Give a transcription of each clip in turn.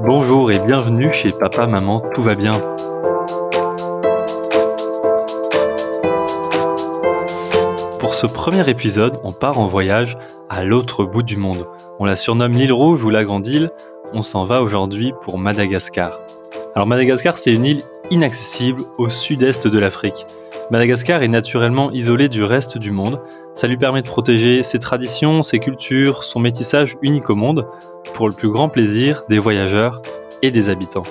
Bonjour et bienvenue chez Papa, Maman, tout va bien. Pour ce premier épisode, on part en voyage à l'autre bout du monde. On la surnomme l'île Rouge ou la Grande Île. On s'en va aujourd'hui pour Madagascar. Alors Madagascar, c'est une île inaccessible au sud-est de l'Afrique. Madagascar est naturellement isolé du reste du monde. Ça lui permet de protéger ses traditions, ses cultures, son métissage unique au monde, pour le plus grand plaisir des voyageurs et des habitants.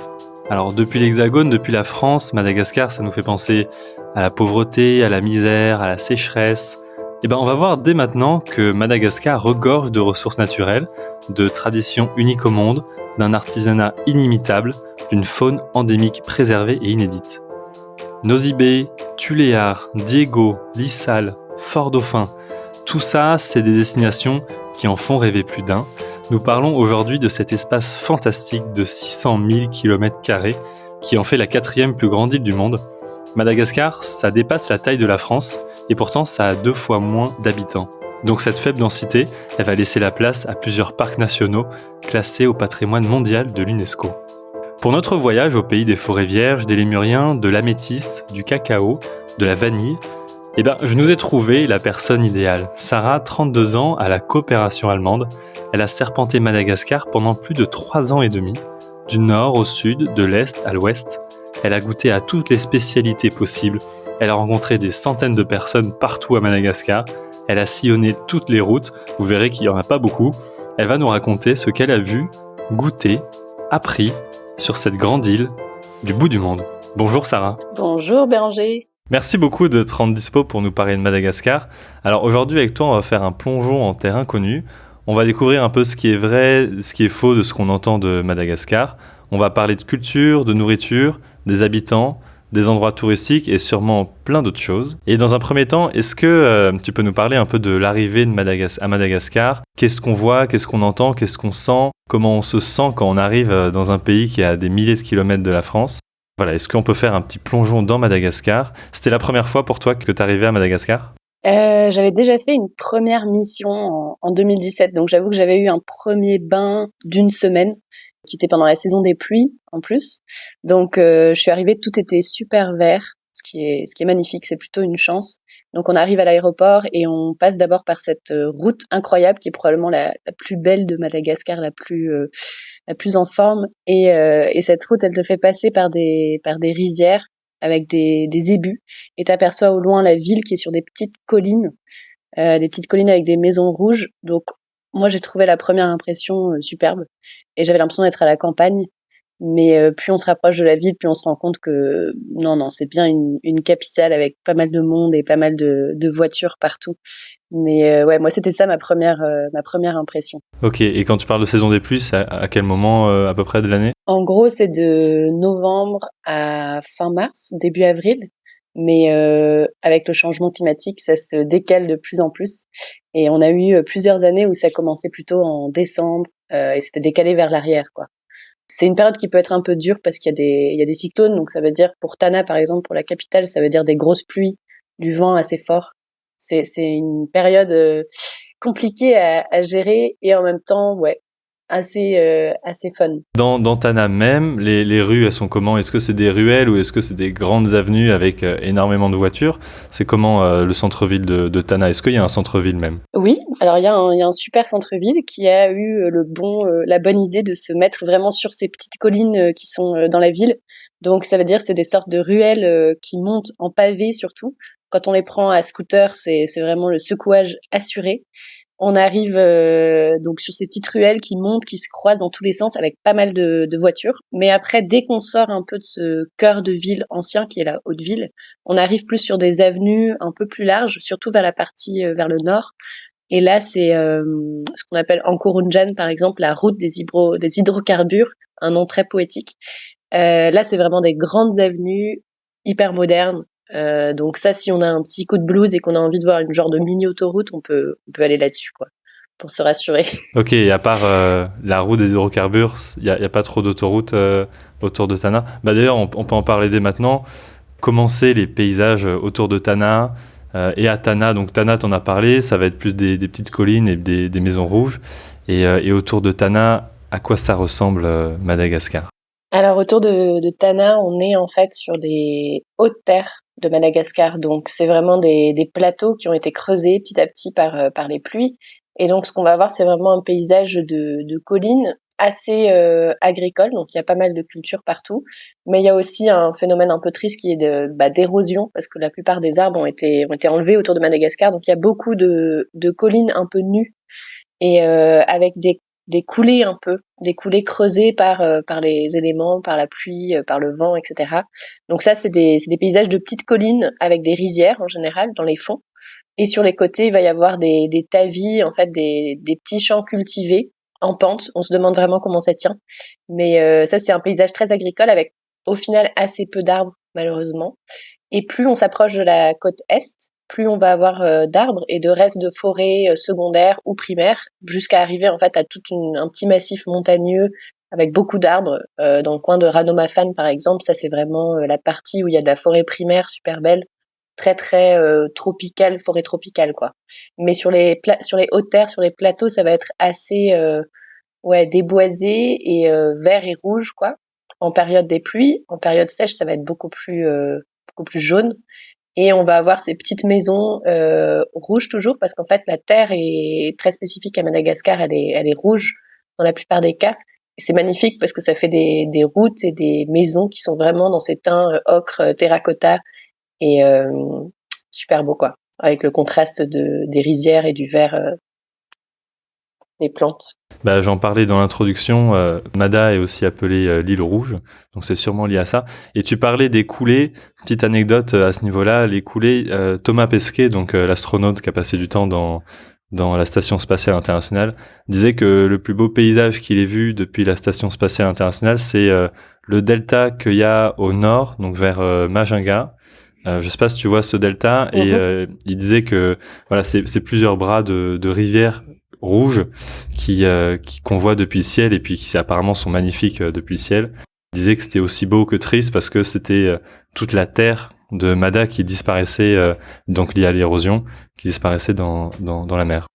Alors depuis l'Hexagone, depuis la France, Madagascar, ça nous fait penser à la pauvreté, à la misère, à la sécheresse. On va voir dès maintenant que Madagascar regorge de ressources naturelles, de traditions uniques au monde, d'un artisanat inimitable, d'une faune endémique préservée et inédite. Nosy Be, Tuléar, Diego, Lissal, Fort-Dauphin, tout ça, c'est des destinations qui en font rêver plus d'un. Nous parlons aujourd'hui de cet espace fantastique de 600 000 km² qui en fait la 4e plus grande île du monde. Madagascar, ça dépasse la taille de la France et pourtant ça a 2 fois moins d'habitants. Donc cette faible densité, elle va laisser la place à plusieurs parcs nationaux classés au patrimoine mondial de l'UNESCO. Pour notre voyage au pays des forêts vierges, des lémuriens, de l'améthyste, du cacao, de la vanille, je nous ai trouvé la personne idéale. Sarah, 32 ans, à la coopération allemande. Elle a serpenté Madagascar pendant plus de 3 ans et demi, du nord au sud, de l'est à l'ouest. Elle a goûté à toutes les spécialités possibles. Elle a rencontré des centaines de personnes partout à Madagascar. Elle a sillonné toutes les routes. Vous verrez qu'il n'y en a pas beaucoup. Elle va nous raconter ce qu'elle a vu, goûté, appris sur cette grande île du bout du monde. Bonjour Sarah. Bonjour Béranger. Merci beaucoup de te rendre dispo pour nous parler de Madagascar. Alors aujourd'hui avec toi, on va faire un plongeon en terre inconnue. On va découvrir un peu ce qui est vrai, ce qui est faux de ce qu'on entend de Madagascar. On va parler de culture, de nourriture, des habitants, des endroits touristiques et sûrement plein d'autres choses. Et dans un premier temps, est-ce que tu peux nous parler un peu de l'arrivée à Madagascar ? Qu'est-ce qu'on voit, qu'est-ce qu'on entend, qu'est-ce qu'on sent ? Comment on se sent quand on arrive dans un pays qui est à des milliers de kilomètres de la France ? Voilà, est-ce qu'on peut faire un petit plongeon dans Madagascar ? C'était la première fois pour toi que tu arrivais à Madagascar ? J'avais déjà fait une première mission en 2017, donc j'avoue que j'avais eu un premier bain d'une semaine, qui était pendant la saison des pluies en plus. Donc je suis arrivée, tout était super vert, ce qui est magnifique, c'est plutôt une chance. Donc on arrive à l'aéroport et on passe d'abord par cette route incroyable qui est probablement la plus belle de Madagascar, la plus en forme. Et cette route, elle te fait passer par des rizières avec des ébus, et t'aperçois au loin la ville qui est sur des petites collines avec des maisons rouges. Donc moi j'ai trouvé la première impression superbe, et j'avais l'impression d'être à la campagne. Mais plus on se rapproche de la ville, plus on se rend compte que non, c'est bien une capitale avec pas mal de monde et pas mal de voitures partout. Mais ouais, moi c'était ça ma première impression. Ok, et quand tu parles de saison des pluies, c'est à quel moment à peu près de l'année ? En gros, c'est de novembre à fin mars, début avril. Mais avec le changement climatique, ça se décale de plus en plus. Et on a eu plusieurs années où ça commençait plutôt en décembre et c'était décalé vers l'arrière, quoi. C'est une période qui peut être un peu dure parce qu'il y a des cyclones. Donc ça veut dire, pour Tana par exemple, pour la capitale, ça veut dire des grosses pluies, du vent assez fort. C'est une période compliquée à gérer et en même temps, ouais, assez fun. Dans Tana même, les rues, elles sont comment ? Est-ce que c'est des ruelles ou est-ce que c'est des grandes avenues avec énormément de voitures ? C'est comment le centre-ville de Tana ? Est-ce qu'il y a un centre-ville même ? Oui, alors il y a un super centre-ville qui a eu la bonne idée de se mettre vraiment sur ces petites collines qui sont dans la ville. Donc ça veut dire c'est des sortes de ruelles qui montent en pavé surtout. Quand on les prend à scooter, c'est vraiment le secouage assuré. On arrive donc sur ces petites ruelles qui montent, qui se croisent dans tous les sens avec pas mal de voitures. Mais après, dès qu'on sort un peu de ce cœur de ville ancien qui est la haute ville, on arrive plus sur des avenues un peu plus larges, surtout vers la partie vers le nord. Et là, c'est ce qu'on appelle Ankorunjan, par exemple, la route des hydrocarbures, un nom très poétique. Là, c'est vraiment des grandes avenues hyper modernes. Donc ça, si on a un petit coup de blues et qu'on a envie de voir une genre de mini-autoroute, on peut aller là-dessus, quoi, pour se rassurer. Ok, et à part la route des hydrocarbures, il y a pas trop d'autoroutes autour de Tana. D'ailleurs, on peut en parler dès maintenant. Comment c'est les paysages autour de Tana et à Tana ? Donc Tana, t'en as parlé, ça va être plus des petites collines et des maisons rouges. Et autour de Tana, à quoi ça ressemble Madagascar? Alors autour de Tana, on est en fait sur des hautes terres de Madagascar. Donc c'est vraiment des plateaux qui ont été creusés petit à petit par les pluies. Et donc ce qu'on va avoir, c'est vraiment un paysage de collines assez agricole. Donc il y a pas mal de cultures partout. Mais il y a aussi un phénomène un peu triste qui est d'érosion, parce que la plupart des arbres ont été enlevés autour de Madagascar. Donc il y a beaucoup de collines un peu nues et avec des coulées un peu, des coulées creusées par les éléments, par la pluie, par le vent, etc. Donc ça, c'est des paysages de petites collines avec des rizières en général dans les fonds. Et sur les côtés, il va y avoir des tavis, en fait, des petits champs cultivés en pente. On se demande vraiment comment ça tient. Mais ça, c'est un paysage très agricole avec au final assez peu d'arbres, malheureusement. Et plus on s'approche de la côte est, plus on va avoir d'arbres et de restes de forêts secondaires ou primaires, jusqu'à arriver en fait à un petit massif montagneux avec beaucoup d'arbres. Dans le coin de Ranomafan, par exemple, ça c'est vraiment la partie où il y a de la forêt primaire super belle, très très tropicale, forêt tropicale quoi. Mais sur les hautes terres, sur les plateaux, ça va être assez déboisé et vert et rouge quoi. En période des pluies, en période sèche, ça va être beaucoup plus jaune. Et on va avoir ces petites maisons rouges toujours parce qu'en fait la terre est très spécifique à Madagascar, elle est rouge dans la plupart des cas. Et c'est magnifique parce que ça fait des routes et des maisons qui sont vraiment dans ces teints ocre, terracotta et super beau quoi, avec le contraste des rizières et du vert des plantes. Bah, j'en parlais dans l'introduction, Mada est aussi appelée l'île rouge, donc c'est sûrement lié à ça. Et tu parlais des coulées, petite anecdote à ce niveau-là, les coulées, Thomas Pesquet, donc l'astronaute qui a passé du temps dans la Station Spatiale Internationale, disait que le plus beau paysage qu'il ait vu depuis la Station Spatiale Internationale, c'est le delta qu'il y a au nord, donc vers Majinga. Je sais pas si tu vois ce delta, et Mhm. il disait que voilà, c'est plusieurs bras de rivières rouges qu'on voit depuis le ciel et puis qui apparemment sont magnifiques depuis le ciel. Il disait que c'était aussi beau que triste parce que c'était toute la terre de Mada qui disparaissait, donc liée à l'érosion, qui disparaissait dans la mer.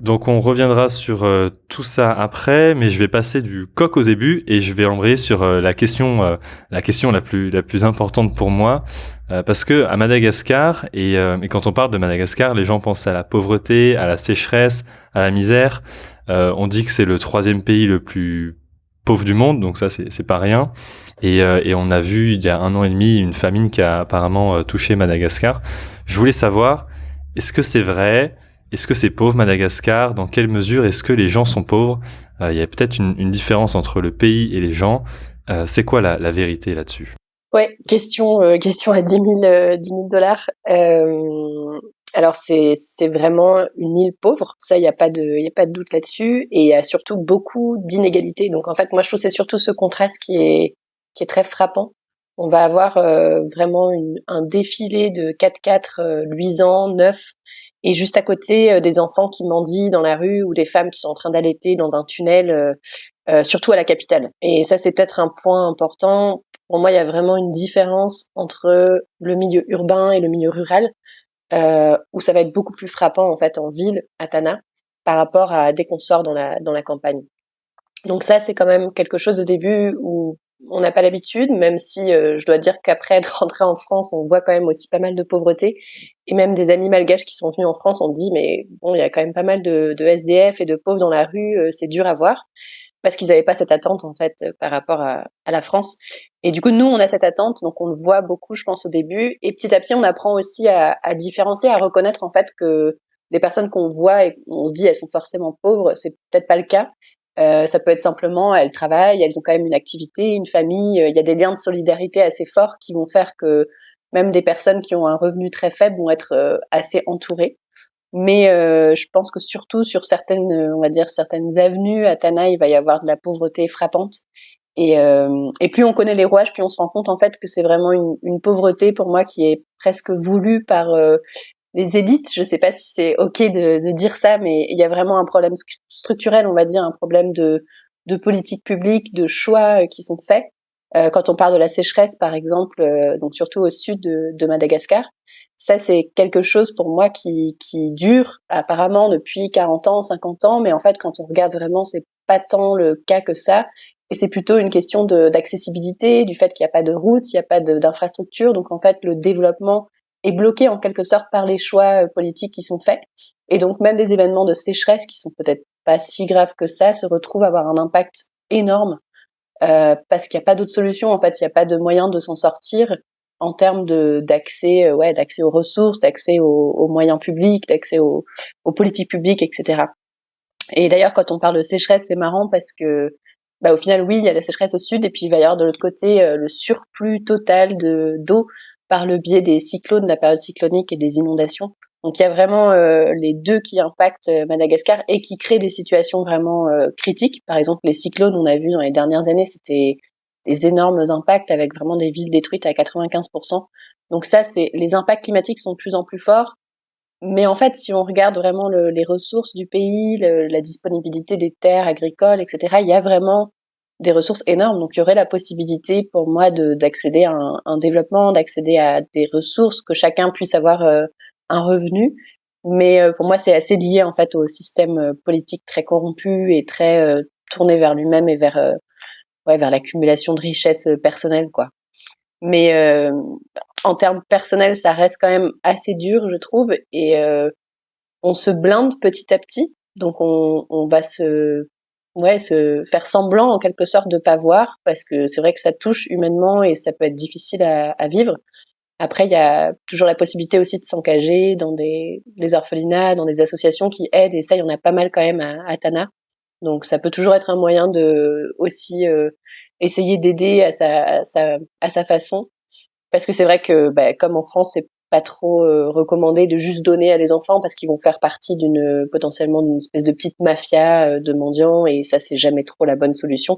Donc on reviendra sur tout ça après, mais je vais passer du coq aux ébus et je vais embrayer sur la question la plus importante pour moi, parce que à Madagascar et quand on parle de Madagascar, les gens pensent à la pauvreté, à la sécheresse, à la misère. On dit que c'est le troisième pays le plus pauvre du monde, donc ça c'est pas rien. Et on a vu il y a 1 an et demi une famine qui a apparemment touché Madagascar. Je voulais savoir, est-ce que c'est vrai? Est-ce que c'est pauvre Madagascar? Dans quelle mesure est-ce que les gens sont pauvres? Il y a peut-être une différence entre le pays et les gens. C'est quoi la vérité là-dessus? Ouais, question à 10 000 dollars. Alors c'est vraiment une île pauvre, ça il y a pas de doute là-dessus, et il y a surtout beaucoup d'inégalités. Donc en fait, moi je trouve que c'est surtout ce contraste qui est très frappant. On va avoir vraiment un défilé de 4x4 luisants, neufs, et juste à côté des enfants qui mendient dans la rue ou des femmes qui sont en train d'allaiter dans un tunnel, surtout à la capitale. Et ça c'est peut-être un point important. Pour moi, il y a vraiment une différence entre le milieu urbain et le milieu rural, où ça va être beaucoup plus frappant en fait en ville, à Tana, par rapport à dès qu'on sort dans la campagne. Donc ça, c'est quand même quelque chose au début où on n'a pas l'habitude, même si je dois dire qu'après être rentré en France, on voit quand même aussi pas mal de pauvreté. Et même des amis malgaches qui sont venus en France ont dit, mais bon, il y a quand même pas mal de SDF et de pauvres dans la rue, c'est dur à voir parce qu'ils n'avaient pas cette attente en fait par rapport à la France. Et du coup, nous, on a cette attente, donc on le voit beaucoup, je pense, au début. Et petit à petit, on apprend aussi à différencier, à reconnaître en fait que des personnes qu'on voit et on se dit elles sont forcément pauvres, c'est peut-être pas le cas. Ça peut être simplement elles travaillent, elles ont quand même une activité, une famille. Il y a des liens de solidarité assez forts qui vont faire que même des personnes qui ont un revenu très faible vont être assez entourées. Mais je pense que surtout sur certaines, on va dire certaines avenues à Tana, il va y avoir de la pauvreté frappante. Et plus on connaît les rouages, plus on se rend compte en fait que c'est vraiment une pauvreté pour moi qui est presque voulue par les élites. Je sais pas si c'est ok de dire ça, mais il y a vraiment un problème structurel, on va dire, un problème de politique publique, de choix qui sont faits. Quand on parle de la sécheresse, par exemple, donc surtout au sud de Madagascar, ça c'est quelque chose pour moi qui dure apparemment depuis 40 ans, 50 ans, mais en fait quand on regarde vraiment, c'est pas tant le cas que ça. Et c'est plutôt une question d'accessibilité, du fait qu'il n'y a pas de routes, il n'y a pas d'infrastructures. Donc en fait, le développement est bloqué en quelque sorte par les choix politiques qui sont faits. Et donc même des événements de sécheresse qui sont peut-être pas si graves que ça se retrouvent à avoir un impact énorme parce qu'il n'y a pas d'autre solution. En fait, il n'y a pas de moyen de s'en sortir en termes d'accès, d'accès aux ressources, d'accès aux moyens publics, d'accès aux politiques publiques, etc. Et d'ailleurs, quand on parle de sécheresse, c'est marrant parce que, au final, oui, il y a la sécheresse au sud, et puis il va y avoir de l'autre côté le surplus total d'eau par le biais des cyclones, de la période cyclonique et des inondations. Donc il y a vraiment les deux qui impactent Madagascar et qui créent des situations vraiment critiques. Par exemple, les cyclones, on a vu dans les dernières années, c'était des énormes impacts avec vraiment des villes détruites à 95%. Donc ça, les impacts climatiques sont de plus en plus forts. Mais en fait, si on regarde vraiment les ressources du pays, la disponibilité des terres agricoles, etc., il y a vraiment des ressources énormes. Donc, il y aurait la possibilité pour moi d'accéder à un développement, d'accéder à des ressources, que chacun puisse avoir un revenu. Mais pour moi, c'est assez lié en fait au système politique très corrompu et très tourné vers lui-même et vers l'accumulation de richesses personnelles, quoi. Mais en termes personnels, ça reste quand même assez dur, je trouve, et on se blinde petit à petit. Donc on va se faire semblant en quelque sorte de pas voir, parce que c'est vrai que ça touche humainement et ça peut être difficile à vivre. Après, il y a toujours la possibilité aussi de s'engager dans des orphelinats, dans des associations qui aident, et ça, il y en a pas mal quand même à Tana. Donc ça peut toujours être un moyen de aussi essayer d'aider à sa façon. Parce que c'est vrai que, comme en France, c'est pas trop recommandé de juste donner à des enfants parce qu'ils vont faire partie potentiellement d'une espèce de petite mafia de mendiants, et ça, c'est jamais trop la bonne solution.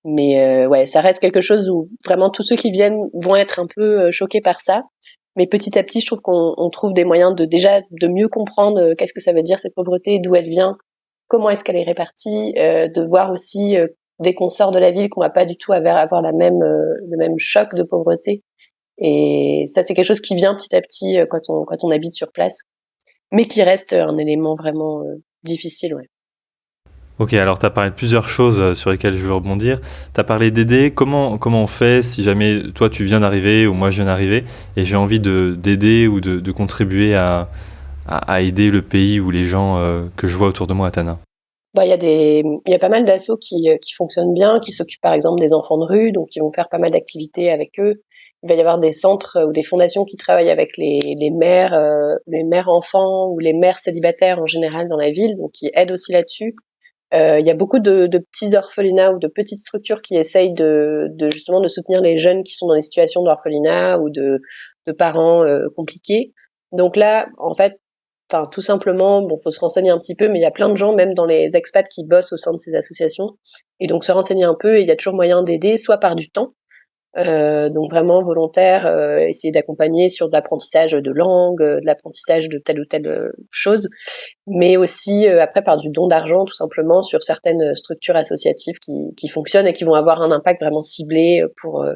Mais ça reste quelque chose où vraiment tous ceux qui viennent vont être un peu choqués par ça. Mais petit à petit, je trouve qu'on trouve des moyens de mieux comprendre qu'est-ce que ça veut dire cette pauvreté, d'où elle vient, comment est-ce qu'elle est répartie, de voir aussi dès qu'on sort de la ville qu'on va pas du tout avoir le même choc de pauvreté. Et ça, c'est quelque chose qui vient petit à petit quand on habite sur place, mais qui reste un élément vraiment difficile, ouais. Ok, alors tu as parlé de plusieurs choses sur lesquelles je veux rebondir. Tu as parlé d'aider. Comment on fait si jamais toi tu viens d'arriver ou moi je viens d'arriver et j'ai envie d'aider ou de contribuer à aider le pays ou les gens que je vois autour de moi à Tana? Il y a pas mal d'assauts qui fonctionnent bien, qui s'occupent par exemple des enfants de rue, donc ils vont faire pas mal d'activités avec eux. Il va y avoir des centres ou des fondations qui travaillent avec les mères enfants ou les mères célibataires en général dans la ville, donc qui aident aussi là-dessus. Il y a beaucoup de petits orphelinats ou de petites structures qui essayent justement de soutenir les jeunes qui sont dans des situations d'orphelinat ou de parents compliqués. Donc là, en fait, enfin, tout simplement, bon, faut se renseigner un petit peu, mais il y a plein de gens, même dans les expats, qui bossent au sein de ces associations. Et donc, se renseigner un peu, et il y a toujours moyen d'aider, soit par du temps, donc vraiment volontaire, essayer d'accompagner sur de l'apprentissage de langue, de l'apprentissage de telle ou telle chose, mais aussi après par du don d'argent, tout simplement, sur certaines structures associatives qui fonctionnent et qui vont avoir un impact vraiment ciblé pour,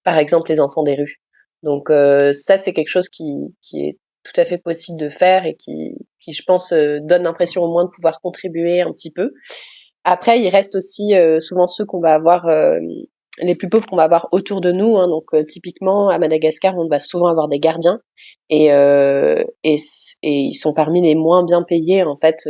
par exemple, les enfants des rues. Donc ça, c'est quelque chose qui est tout à fait possible de faire et qui je pense, donne l'impression au moins de pouvoir contribuer un petit peu. Après, il reste aussi souvent ceux qu'on va avoir, les plus pauvres qu'on va avoir autour de nous, hein. Donc typiquement à Madagascar, on va souvent avoir des gardiens et ils sont parmi les moins bien payés en fait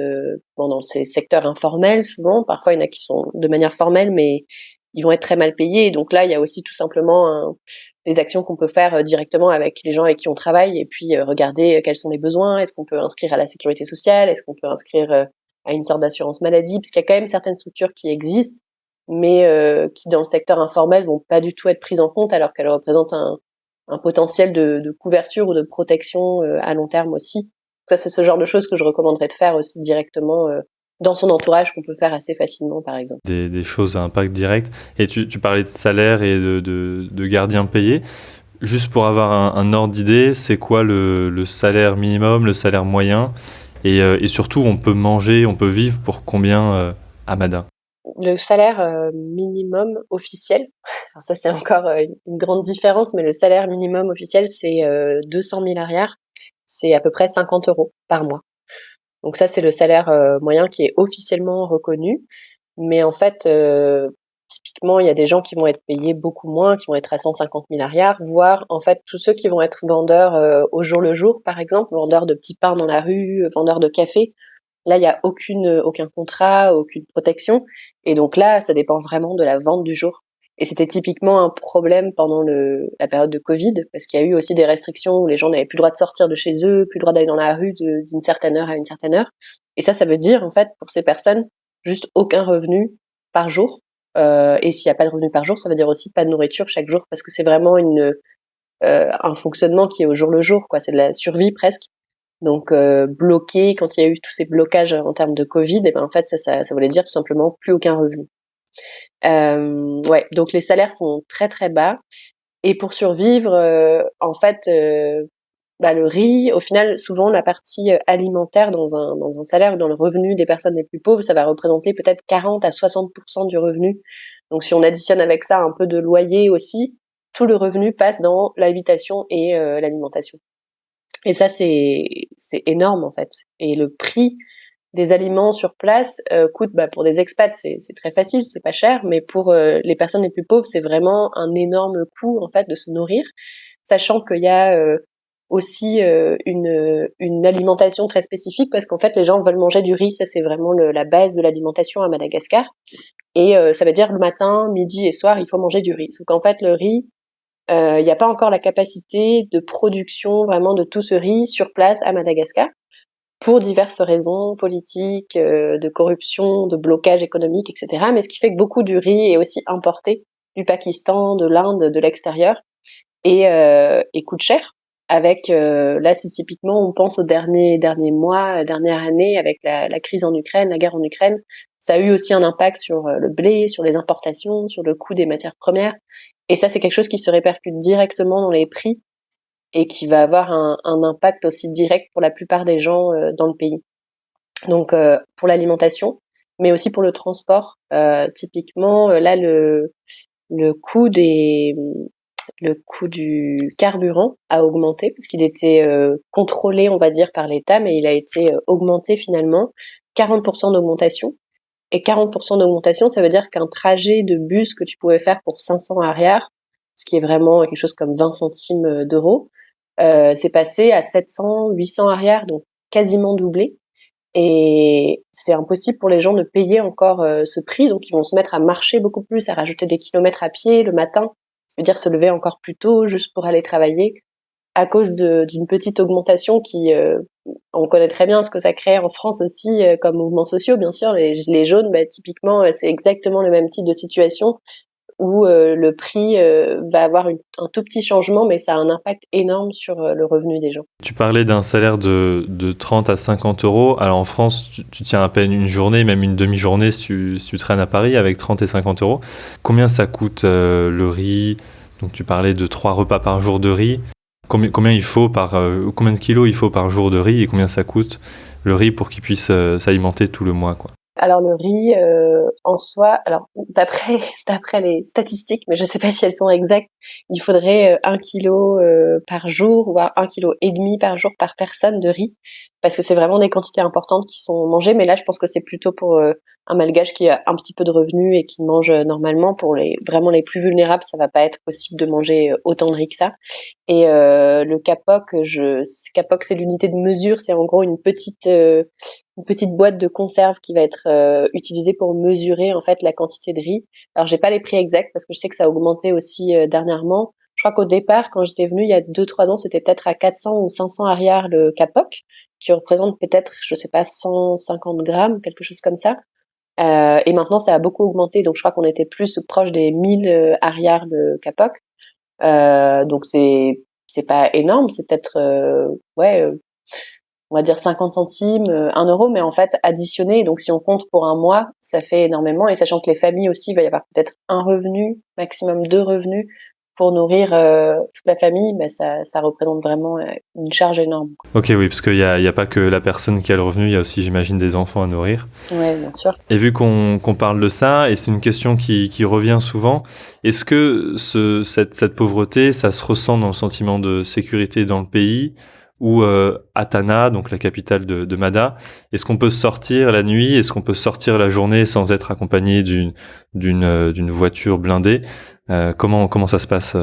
dans ces secteurs informels souvent. Parfois, il y en a qui sont de manière formelle, mais ils vont être très mal payés. Et donc là, il y a aussi tout simplement des actions qu'on peut faire directement avec les gens avec qui on travaille et puis regarder quels sont les besoins. Est-ce qu'on peut inscrire à la sécurité sociale? Est-ce qu'on peut inscrire à une sorte d'assurance maladie? Parce qu'il y a quand même certaines structures qui existent, mais qui dans le secteur informel vont pas du tout être prises en compte alors qu'elles représentent un potentiel de couverture ou de protection à long terme aussi. Ça, c'est ce genre de choses que je recommanderais de faire aussi directement dans son entourage, qu'on peut faire assez facilement, par exemple. Des choses à impact direct. Et tu parlais de salaire et de gardiens payés. Juste pour avoir un ordre d'idée, c'est quoi le salaire minimum, le salaire moyen et surtout, on peut manger, on peut vivre pour combien à Mada? Le salaire minimum officiel, alors ça c'est encore une grande différence, mais le salaire minimum officiel c'est 200 000 arrières, c'est à peu près 50 € par mois. Donc ça c'est le salaire moyen qui est officiellement reconnu. Mais en fait, typiquement, il y a des gens qui vont être payés beaucoup moins, qui vont être à 150 000 arrière, voire en fait tous ceux qui vont être vendeurs au jour le jour, par exemple, vendeurs de petits pains dans la rue, vendeurs de café. Là, il y a aucun contrat, aucune protection, et donc là, ça dépend vraiment de la vente du jour. Et c'était typiquement un problème pendant la période de Covid, parce qu'il y a eu aussi des restrictions où les gens n'avaient plus le droit de sortir de chez eux, plus le droit d'aller dans la rue d'une certaine heure à une certaine heure. Et ça veut dire en fait pour ces personnes juste aucun revenu par jour. Et s'il n'y a pas de revenu par jour, ça veut dire aussi pas de nourriture chaque jour, parce que c'est vraiment un fonctionnement qui est au jour le jour, quoi. C'est de la survie presque. Donc bloqué, quand il y a eu tous ces blocages en termes de Covid, et ben en fait ça voulait dire tout simplement plus aucun revenu. Ouais, donc les salaires sont très très bas. Et pour survivre, en fait, le riz, au final, souvent la partie alimentaire dans un salaire ou dans le revenu des personnes les plus pauvres, ça va représenter peut-être 40 à 60% du revenu. Donc si on additionne avec ça un peu de loyer aussi, tout le revenu passe dans l'habitation et l'alimentation. Et ça, c'est énorme en fait. Et le prix des aliments sur place coûte, pour des expats, c'est très facile, c'est pas cher, mais pour les personnes les plus pauvres, c'est vraiment un énorme coût en fait de se nourrir, sachant qu'il y a aussi une alimentation très spécifique, parce qu'en fait les gens veulent manger du riz, ça c'est vraiment la base de l'alimentation à Madagascar, et ça veut dire le matin, midi et soir il faut manger du riz. Sauf qu'en fait le riz, il n'y a pas encore la capacité de production vraiment de tout ce riz sur place à Madagascar, pour diverses raisons politiques, de corruption, de blocage économique, etc. Mais ce qui fait que beaucoup du riz est aussi importé du Pakistan, de l'Inde, de l'extérieur, et coûte cher. Avec là, si typiquement on pense aux derniers mois, dernière année, avec la crise en Ukraine, la guerre en Ukraine, ça a eu aussi un impact sur le blé, sur les importations, sur le coût des matières premières. Et ça, c'est quelque chose qui se répercute directement dans les prix et qui va avoir un impact aussi direct pour la plupart des gens dans le pays. Donc pour l'alimentation, mais aussi pour le transport. Typiquement, là le coût du carburant a augmenté parce qu'il était contrôlé, on va dire, par l'État, mais il a été augmenté finalement, 40% d'augmentation. Et 40% d'augmentation, ça veut dire qu'un trajet de bus que tu pouvais faire pour 500 arrières, ce qui est vraiment quelque chose comme 20 centimes d'euros, c'est passé à 700, 800 arrières, donc quasiment doublé. Et c'est impossible pour les gens de payer encore ce prix, donc ils vont se mettre à marcher beaucoup plus, à rajouter des kilomètres à pied le matin, ça veut dire se lever encore plus tôt juste pour aller travailler, à cause d'une petite augmentation qui, on connaît très bien ce que ça crée en France aussi comme mouvements sociaux, bien sûr. Les gilets jaunes, typiquement, c'est exactement le même type de situation où le prix va avoir un tout petit changement, mais ça a un impact énorme sur le revenu des gens. Tu parlais d'un salaire de 30 à 50 euros. Alors en France, tu tiens à peine une journée, même une demi-journée si tu traînes à Paris avec 30 et 50 euros. Combien ça coûte le riz? Donc tu parlais de 3 repas par jour de riz. Combien de kilos il faut par jour de riz et combien ça coûte le riz pour qu'il puisse s'alimenter tout le mois, quoi? Alors le riz en soi, alors d'après les statistiques, mais je sais pas si elles sont exactes, il faudrait 1 kilo par jour, voire 1,5 kg par jour par personne de riz, parce que c'est vraiment des quantités importantes qui sont mangées. Mais là, je pense que c'est plutôt pour un malgache qui a un petit peu de revenus et qui mange normalement. Pour vraiment les plus vulnérables, ça va pas être possible de manger autant de riz que ça. Et le kapok, c'est l'unité de mesure, c'est en gros une petite boîte de conserve qui va être utilisée pour mesurer en fait la quantité de riz. Alors j'ai pas les prix exacts parce que je sais que ça a augmenté aussi dernièrement. Je crois qu'au départ, quand j'étais venue il y a 2-3 ans, c'était peut-être à 400 ou 500 arrières le kapok, qui représente peut-être, je sais pas, 150 grammes, quelque chose comme ça. Et maintenant, ça a beaucoup augmenté, donc je crois qu'on était plus proche des 1000 arrières le kapok. Donc c'est pas énorme, c'est peut-être on va dire 50 centimes, 1 euro, mais en fait additionné, donc si on compte pour un mois, ça fait énormément, et sachant que les familles aussi, il va y avoir peut-être un revenu, maximum 2 revenus pour nourrir toute la famille, ça représente vraiment une charge énorme, quoi. Ok, oui, parce qu'il y a pas que la personne qui a le revenu, il y a aussi, j'imagine, des enfants à nourrir. Ouais, bien sûr. Et vu qu'on parle de ça, et c'est une question qui revient souvent, est-ce que cette pauvreté, ça se ressent dans le sentiment de sécurité dans le pays, ou Atana, donc la capitale de Mada. Est-ce qu'on peut sortir la nuit? Est-ce qu'on peut sortir la journée sans être accompagné d'une voiture blindée? Comment ça se passe?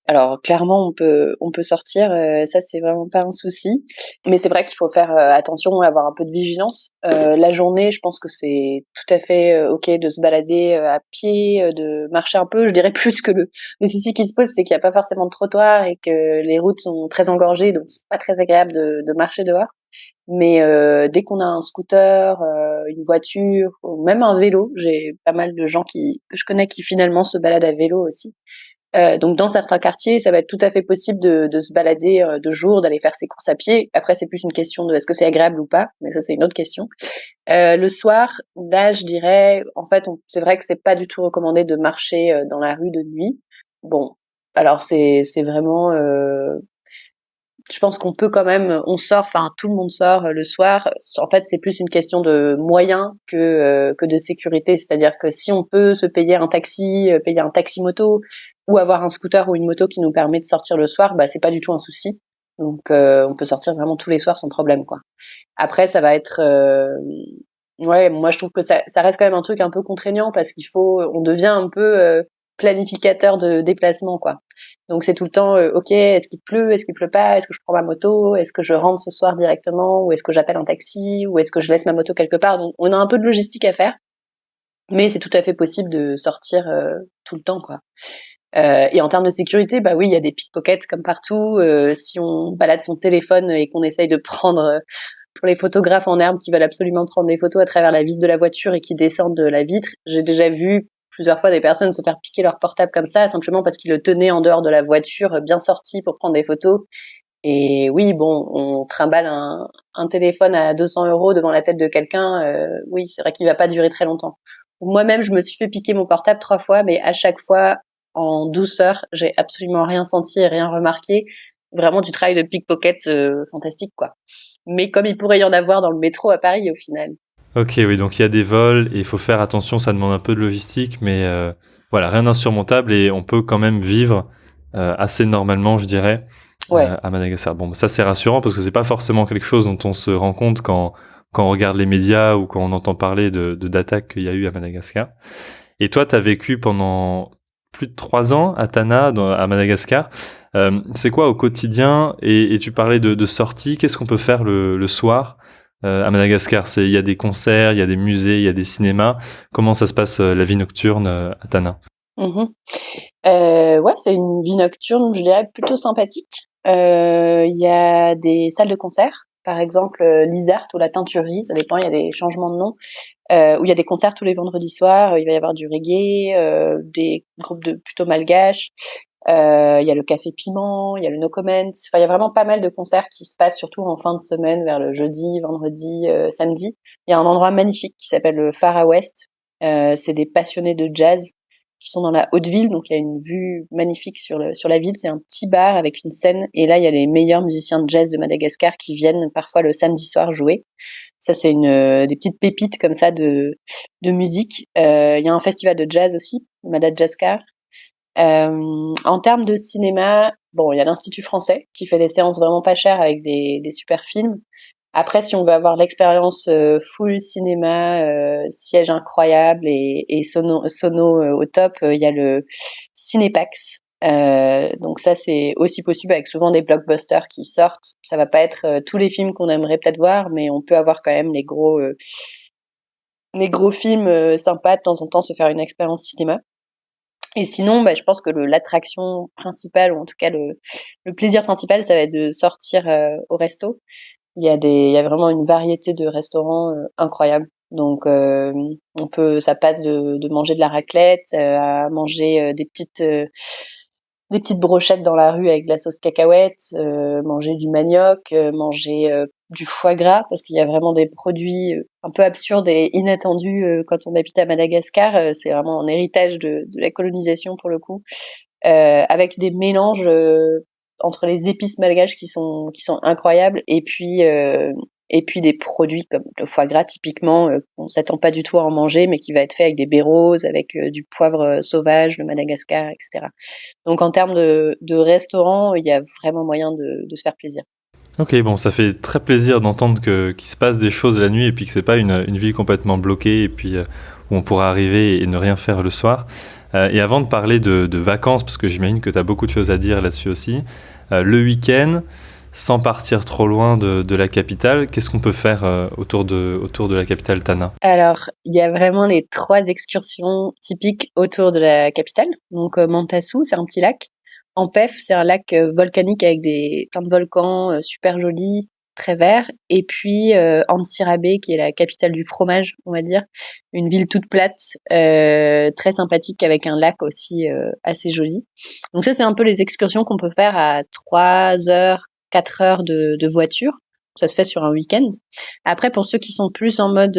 Alors clairement, on peut sortir, ça c'est vraiment pas un souci. Mais c'est vrai qu'il faut faire attention et avoir un peu de vigilance. La journée, je pense que c'est tout à fait ok de se balader à pied, de marcher un peu. Je dirais plus que le souci qui se pose, c'est qu'il n'y a pas forcément de trottoir et que les routes sont très engorgées, donc c'est pas très agréable de marcher dehors. Mais dès qu'on a un scooter, une voiture, ou même un vélo, j'ai pas mal de gens que je connais qui finalement se baladent à vélo aussi. Donc dans certains quartiers, ça va être tout à fait possible de se balader de jour, d'aller faire ses courses à pied. Après, c'est plus une question de est-ce que c'est agréable ou pas, mais ça c'est une autre question. Le soir, là, je dirais, en fait, c'est vrai que c'est pas du tout recommandé de marcher dans la rue de nuit. Bon, alors c'est vraiment je pense qu'on peut quand même, on sort, enfin tout le monde sort le soir. En fait, c'est plus une question de moyens que de sécurité. C'est-à-dire que si on peut se payer un taxi, payer un taxi moto, ou avoir un scooter ou une moto qui nous permet de sortir le soir, bah c'est pas du tout un souci. Donc on peut sortir vraiment tous les soirs sans problème, quoi. Après, ça va être ouais, moi je trouve que ça reste quand même un truc un peu contraignant parce on devient un peu planificateur de déplacement, quoi. Donc c'est tout le temps, ok, est-ce qu'il pleut pas, est-ce que je prends ma moto, est-ce que je rentre ce soir directement, ou est-ce que j'appelle un taxi, ou est-ce que je laisse ma moto quelque part. Donc on a un peu de logistique à faire, mais c'est tout à fait possible de sortir tout le temps, quoi. Et en termes de sécurité, bah oui, il y a des pickpockets comme partout. Si on balade son téléphone et qu'on essaye de prendre pour les photographes en herbe qui veulent absolument prendre des photos à travers la vitre de la voiture et qui descendent de la vitre, j'ai déjà vu plusieurs fois des personnes se faire piquer leur portable comme ça, simplement parce qu'ils le tenaient en dehors de la voiture, bien sorti pour prendre des photos. Et oui, bon, on trimballe un téléphone à 200 € devant la tête de quelqu'un, oui, c'est vrai qu'il va pas durer très longtemps. Moi-même, je me suis fait piquer mon portable 3 fois, mais à chaque fois, en douceur, j'ai absolument rien senti et rien remarqué. Vraiment du travail de pickpocket fantastique, quoi. Mais comme il pourrait y en avoir dans le métro à Paris, au final. Ok, oui, donc il y a des vols et il faut faire attention, ça demande un peu de logistique, mais voilà, rien d'insurmontable et on peut quand même vivre assez normalement, je dirais, Ouais. à Madagascar. Bon, ça c'est rassurant parce que c'est pas forcément quelque chose dont on se rend compte quand on regarde les médias ou quand on entend parler d'attaques qu'il y a eu à Madagascar. Et toi, tu as vécu pendant plus de 3 ans à Tana, à Madagascar. C'est quoi au quotidien et tu parlais de sorties, qu'est-ce qu'on peut faire le soir à Madagascar? Il y a des concerts, il y a des musées, il y a des cinémas. Comment ça se passe la vie nocturne à Tana? Mhm. Ouais, c'est une vie nocturne, je dirais, plutôt sympathique. Il y a des salles de concert, par exemple l'Isart ou la Teinturerie, ça dépend, il y a des changements de nom, où il y a des concerts tous les vendredis soirs, il va y avoir du reggae, des groupes de plutôt malgaches, il y a le Café Piment, il y a le No Comment, enfin il y a vraiment pas mal de concerts qui se passent surtout en fin de semaine, vers le jeudi, vendredi, samedi. Il y a un endroit magnifique qui s'appelle le Far West, c'est des passionnés de jazz qui sont dans la haute ville, donc il y a une vue magnifique sur la ville. C'est un petit bar avec une scène, et là il y a les meilleurs musiciens de jazz de Madagascar qui viennent parfois le samedi soir jouer. Ça c'est des petites pépites comme ça de musique. Il y a un festival de jazz aussi, Madagascar. En termes de cinéma, bon, il y a l'Institut français qui fait des séances vraiment pas chères avec des super films. Après, si on veut avoir l'expérience full cinéma, siège incroyable et sono au top, il y a le Cinépax. Donc ça, c'est aussi possible avec souvent des blockbusters qui sortent. Ça va pas être tous les films qu'on aimerait peut-être voir, mais on peut avoir quand même les gros films sympas de temps en temps, se faire une expérience cinéma. Et sinon, bah, je pense que l'attraction principale, ou en tout cas le plaisir principal, ça va être de sortir au resto. Il y a vraiment une variété de restaurants incroyables. Donc, ça passe de manger de la raclette à manger des petites brochettes dans la rue avec de la sauce cacahuète, manger du manioc, manger du foie gras, parce qu'il y a vraiment des produits un peu absurdes et inattendus quand on habite à Madagascar. C'est vraiment un héritage de la colonisation pour le coup, avec des mélanges entre les épices malgaches qui sont incroyables, et puis des produits comme le foie gras typiquement, on s'attend pas du tout à en manger, mais qui va être fait avec des baies roses, avec du poivre sauvage, le Madagascar, etc. Donc en termes de restaurants, il y a vraiment moyen de se faire plaisir. Ok, bon, ça fait très plaisir d'entendre qu'il se passe des choses la nuit et puis que c'est pas une ville complètement bloquée et puis où on pourra arriver et ne rien faire le soir. Et avant de parler de vacances, parce que j'imagine que tu as beaucoup de choses à dire là-dessus aussi, le week-end, sans partir trop loin de la capitale, qu'est-ce qu'on peut faire autour de la capitale Tana? Alors, il y a vraiment les 3 excursions typiques autour de la capitale. Donc, Mantassou, c'est un petit lac. Ampef, c'est un lac volcanique avec plein de volcans super jolis, très verts. Et puis, Antsirabe, qui est la capitale du fromage, on va dire. Une ville toute plate, très sympathique avec un lac aussi assez joli. Donc ça, c'est un peu les excursions qu'on peut faire à 3 heures, 4 heures de voiture. Ça se fait sur un week-end. Après, pour ceux qui sont plus en mode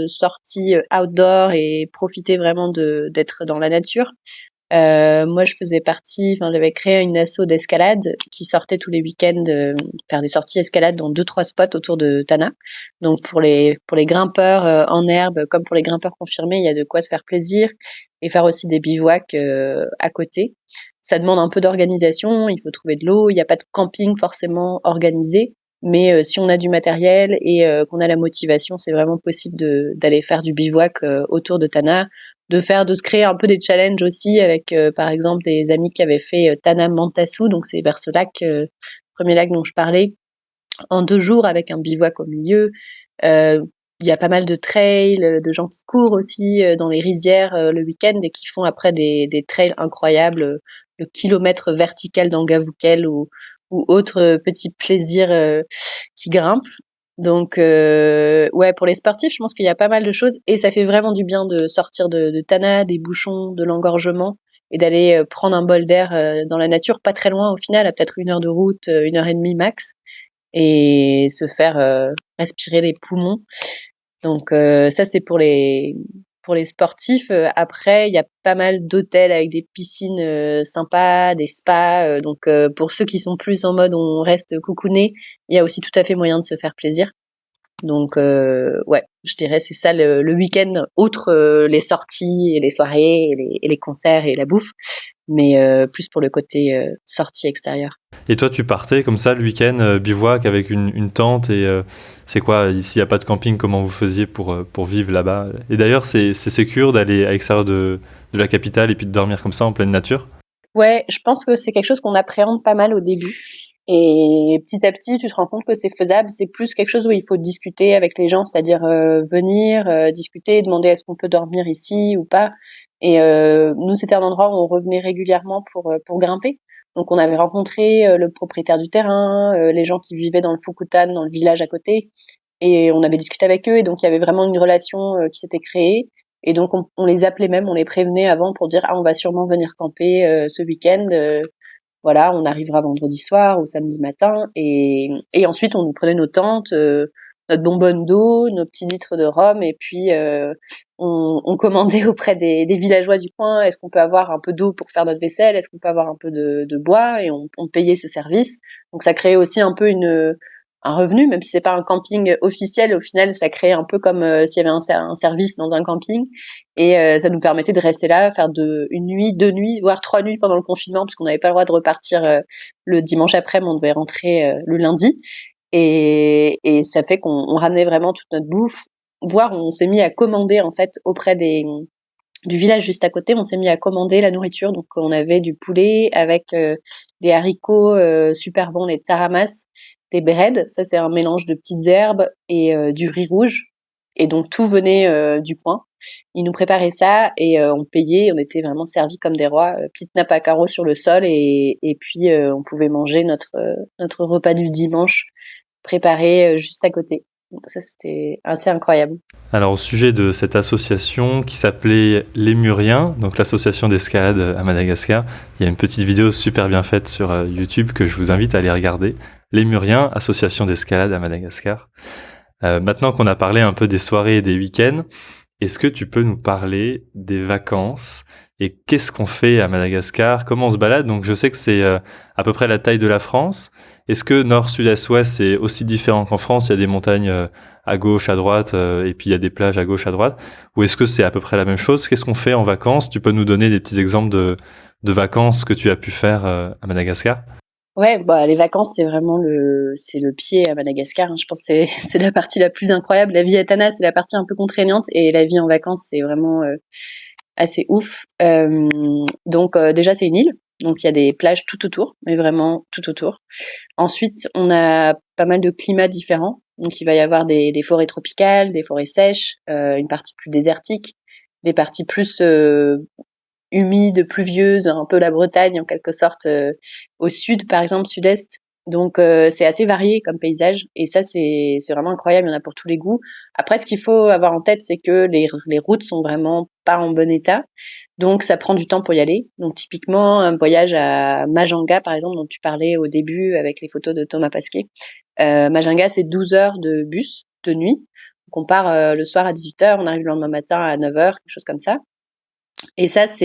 sortie outdoor et profiter vraiment d'être dans la nature, moi je faisais partie, enfin j'avais créé une asso d'escalade qui sortait tous les week-ends faire des sorties escalade dans 2-3 spots autour de Tana. Donc pour les grimpeurs en herbe comme pour les grimpeurs confirmés, il y a de quoi se faire plaisir et faire aussi des bivouacs à côté. Ça demande un peu d'organisation, il faut trouver de l'eau, il n'y a pas de camping forcément organisé. Mais si on a du matériel et qu'on a la motivation, c'est vraiment possible d'aller faire du bivouac autour de Tana, de se créer un peu des challenges aussi avec par exemple des amis qui avaient fait Tana Mantassou, donc c'est vers ce lac, premier lac dont je parlais, en 2 jours avec un bivouac au milieu. Il y a pas mal de trails, de gens qui courent aussi dans les rizières le week-end et qui font après des trails incroyables, le kilomètre vertical d'Angavoukel ou autres petits plaisirs qui grimpent. Donc ouais, pour les sportifs, je pense qu'il y a pas mal de choses et ça fait vraiment du bien de sortir de Tana, des bouchons, de l'engorgement et d'aller prendre un bol d'air dans la nature, pas très loin au final, à peut-être 1 heure de route, 1 heure et demie max, et se faire respirer les poumons. Donc ça c'est pour les sportifs. Après, il y a pas mal d'hôtels avec des piscines sympas, des spas. Donc pour ceux qui sont plus en mode on reste coucouné, il y a aussi tout à fait moyen de se faire plaisir. Donc ouais, je dirais c'est ça le week-end, outre les sorties et les soirées et les concerts et la bouffe, mais plus pour le côté sortie extérieure. Et toi, tu partais comme ça le week-end, bivouac avec une tente et c'est quoi, ici il n'y a pas de camping, comment vous faisiez pour vivre là-bas? Et d'ailleurs, c'est sécure d'aller à l'extérieur de la capitale et puis de dormir comme ça en pleine nature? Ouais, je pense que c'est quelque chose qu'on appréhende pas mal au début. Et petit à petit, tu te rends compte que c'est faisable. C'est plus quelque chose où il faut discuter avec les gens, c'est-à-dire venir, discuter, demander est-ce qu'on peut dormir ici ou pas. Et nous, c'était un endroit où on revenait régulièrement pour grimper. Donc, on avait rencontré le propriétaire du terrain, les gens qui vivaient dans le Fukutan, dans le village à côté, et on avait discuté avec eux. Et donc, il y avait vraiment une relation qui s'était créée. Et donc, on les appelait même, on les prévenait avant pour dire, ah, on va sûrement venir camper ce week-end. Voilà, on arrivera vendredi soir ou samedi matin. Et ensuite, on nous prenait nos tentes, notre bonbonne d'eau, nos petits litres de rhum. Et puis, on commandait auprès des villageois du coin, est-ce qu'on peut avoir un peu d'eau pour faire notre vaisselle? Est-ce qu'on peut avoir un peu de bois? Et on payait ce service. Donc, ça créait aussi un peu un revenu, même si c'est pas un camping officiel, au final, ça créait un peu comme s'il y avait un service dans un camping. Et ça nous permettait de rester là, faire une nuit, 2 nuits, voire 3 nuits pendant le confinement, parce qu'on n'avait pas le droit de repartir le dimanche après, mais on devait rentrer le lundi. Et ça fait qu'on ramenait vraiment toute notre bouffe, voire on s'est mis à commander en fait auprès du village juste à côté, on s'est mis à commander la nourriture. Donc on avait du poulet avec des haricots super bons, les taramas, des breads, ça c'est un mélange de petites herbes et du riz rouge. Et donc tout venait du coin. Ils nous préparaient ça et on payait, on était vraiment servis comme des rois, petite nappe à carreaux sur le sol et puis on pouvait manger notre repas du dimanche préparé juste à côté. Donc ça c'était assez incroyable. Alors au sujet de cette association qui s'appelait Les Muriens, donc l'association d'escalade à Madagascar, il y a une petite vidéo super bien faite sur YouTube que je vous invite à aller regarder. Les Muriens, association d'escalade à Madagascar. Maintenant qu'on a parlé un peu des soirées et des week-ends, est-ce que tu peux nous parler des vacances et qu'est-ce qu'on fait à Madagascar? Comment on se balade? Donc je sais que c'est à peu près la taille de la France. Est-ce que nord, sud, est, ouest, c'est aussi différent qu'en France? Il y a des montagnes à gauche, à droite, et puis il y a des plages à gauche, à droite. Ou est-ce que c'est à peu près la même chose? Qu'est-ce qu'on fait en vacances? Tu peux nous donner des petits exemples de vacances que tu as pu faire à Madagascar? Ouais, bah les vacances c'est le pied à Madagascar, hein. Je pense que c'est c'est la partie la plus incroyable. La vie à Tana, c'est la partie un peu contraignante et la vie en vacances, c'est vraiment assez ouf. Donc déjà c'est une île, donc il y a des plages tout autour, mais vraiment tout autour. Ensuite, on a pas mal de climats différents. Donc il va y avoir des forêts tropicales, des forêts sèches, une partie plus désertique, des parties plus humide, pluvieuse, un peu la Bretagne en quelque sorte, au sud par exemple, sud-est. Donc c'est assez varié comme paysage et ça c'est vraiment incroyable, il y en a pour tous les goûts. Après ce qu'il faut avoir en tête c'est que les routes sont vraiment pas en bon état. Donc ça prend du temps pour y aller. Donc typiquement un voyage à Majanga par exemple dont tu parlais au début avec les photos de Thomas Pasquet. Majanga c'est 12 heures de bus de nuit. Donc on part le soir à 18 heures, on arrive le lendemain matin à 9 heures, quelque chose comme ça. Et ça, ça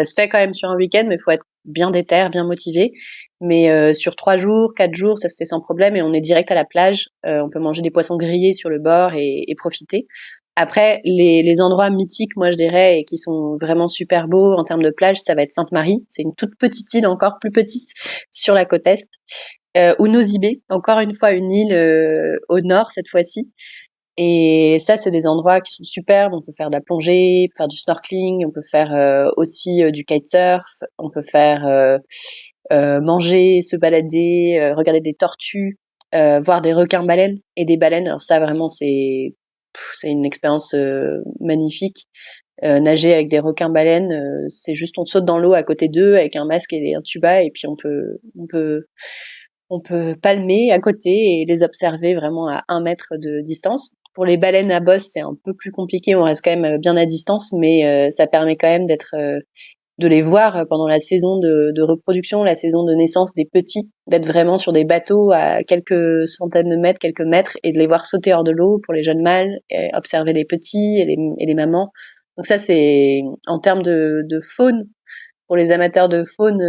se fait quand même sur un week-end, mais il faut être bien déter, bien motivé. Mais sur 3 jours, 4 jours, ça se fait sans problème et on est direct à la plage. On peut manger des poissons grillés sur le bord et profiter. Après, les endroits mythiques, moi je dirais, et qui sont vraiment super beaux en termes de plage, ça va être Sainte-Marie. C'est une toute petite île, encore plus petite, sur la côte est. Ou Nosy Be, encore une fois une île au nord cette fois-ci. Et ça, c'est des endroits qui sont superbes. On peut faire de la plongée, on peut faire du snorkeling, on peut faire aussi du kitesurf, on peut faire manger, se balader, regarder des tortues, voir des requins-baleines et des baleines. Alors ça, vraiment, c'est une expérience magnifique. Nager avec des requins-baleines, c'est juste on saute dans l'eau à côté d'eux avec un masque et un tuba et puis on peut palmer à côté et les observer vraiment à 1 mètre de distance. Pour les baleines à bosse, c'est un peu plus compliqué, on reste quand même bien à distance, mais ça permet quand même de les voir pendant la saison de reproduction, la saison de naissance des petits, d'être vraiment sur des bateaux à quelques centaines de mètres, quelques mètres, et de les voir sauter hors de l'eau pour les jeunes mâles, et observer les petits et les mamans. Donc ça, c'est en termes de faune, pour les amateurs de faune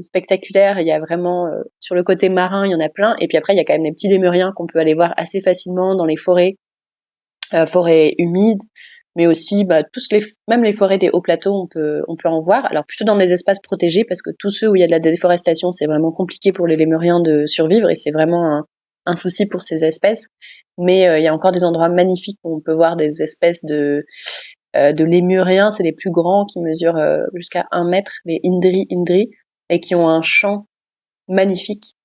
spectaculaire, il y a vraiment sur le côté marin, il y en a plein. Et puis après, il y a quand même les petits lémuriens qu'on peut aller voir assez facilement dans les forêts, forêts humides, mais aussi même les forêts des hauts plateaux, on peut en voir. Alors plutôt dans des espaces protégés parce que tous ceux où il y a de la déforestation, c'est vraiment compliqué pour les lémuriens de survivre et c'est vraiment un souci pour ces espèces. Mais il y a encore des endroits magnifiques où on peut voir des espèces de lémuriens, c'est les plus grands qui mesurent jusqu'à 1 mètre, les Indri, et qui ont un chant magnifique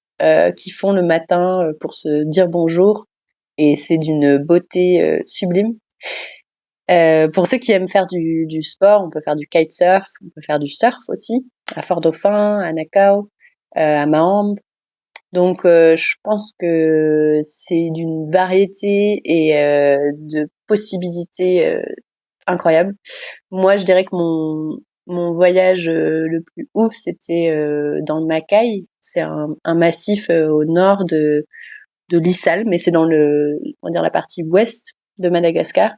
qui font le matin pour se dire bonjour, et c'est d'une beauté sublime. Pour ceux qui aiment faire du sport, on peut faire du kitesurf, on peut faire du surf aussi, à Fort-Dauphin, à Nacao, à Maham. Donc je pense que c'est d'une variété et de possibilités incroyable. Moi, je dirais que mon voyage le plus ouf, c'était dans le Macaï. C'est un massif au nord de l'Issal, mais c'est dans on va dire la partie ouest de Madagascar.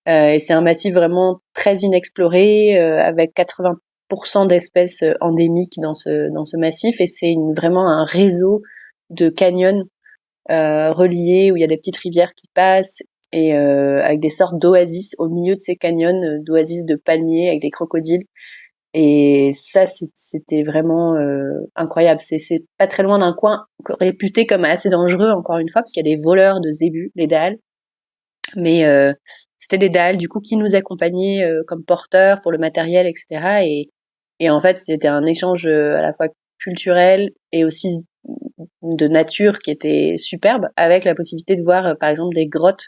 Et c'est un massif vraiment très inexploré, avec 80% d'espèces endémiques dans ce massif. Et c'est vraiment un réseau de canyons reliés où il y a des petites rivières qui passent et avec des sortes d'oasis au milieu de ces canyons, d'oasis de palmiers avec des crocodiles. Et ça, c'était vraiment incroyable. C'est pas très loin d'un coin réputé comme assez dangereux, encore une fois, parce qu'il y a des voleurs de zébus, les Dales. Mais c'était des Dales, du coup, qui nous accompagnaient comme porteurs pour le matériel, etc. Et en fait, c'était un échange à la fois culturel et aussi de nature qui était superbe, avec la possibilité de voir, par exemple, des grottes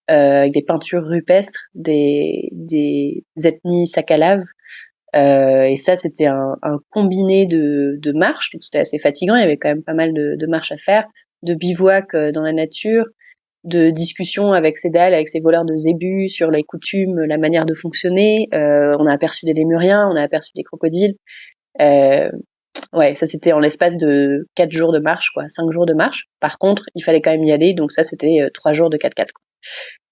avec des peintures rupestres, des ethnies sakalaves. Et ça, c'était un combiné de marches, donc c'était assez fatigant. Il y avait quand même pas mal de marches à faire, de bivouac dans la nature, de discussions avec ces dalles, avec ces voleurs de zébus sur les coutumes, la manière de fonctionner. On a aperçu des lémuriens, on a aperçu des crocodiles. Ouais, ça c'était en l'espace de 4 jours de marche, quoi, 5 jours de marche. Par contre, il fallait quand même y aller, donc ça c'était 3 jours de 4x4, quoi.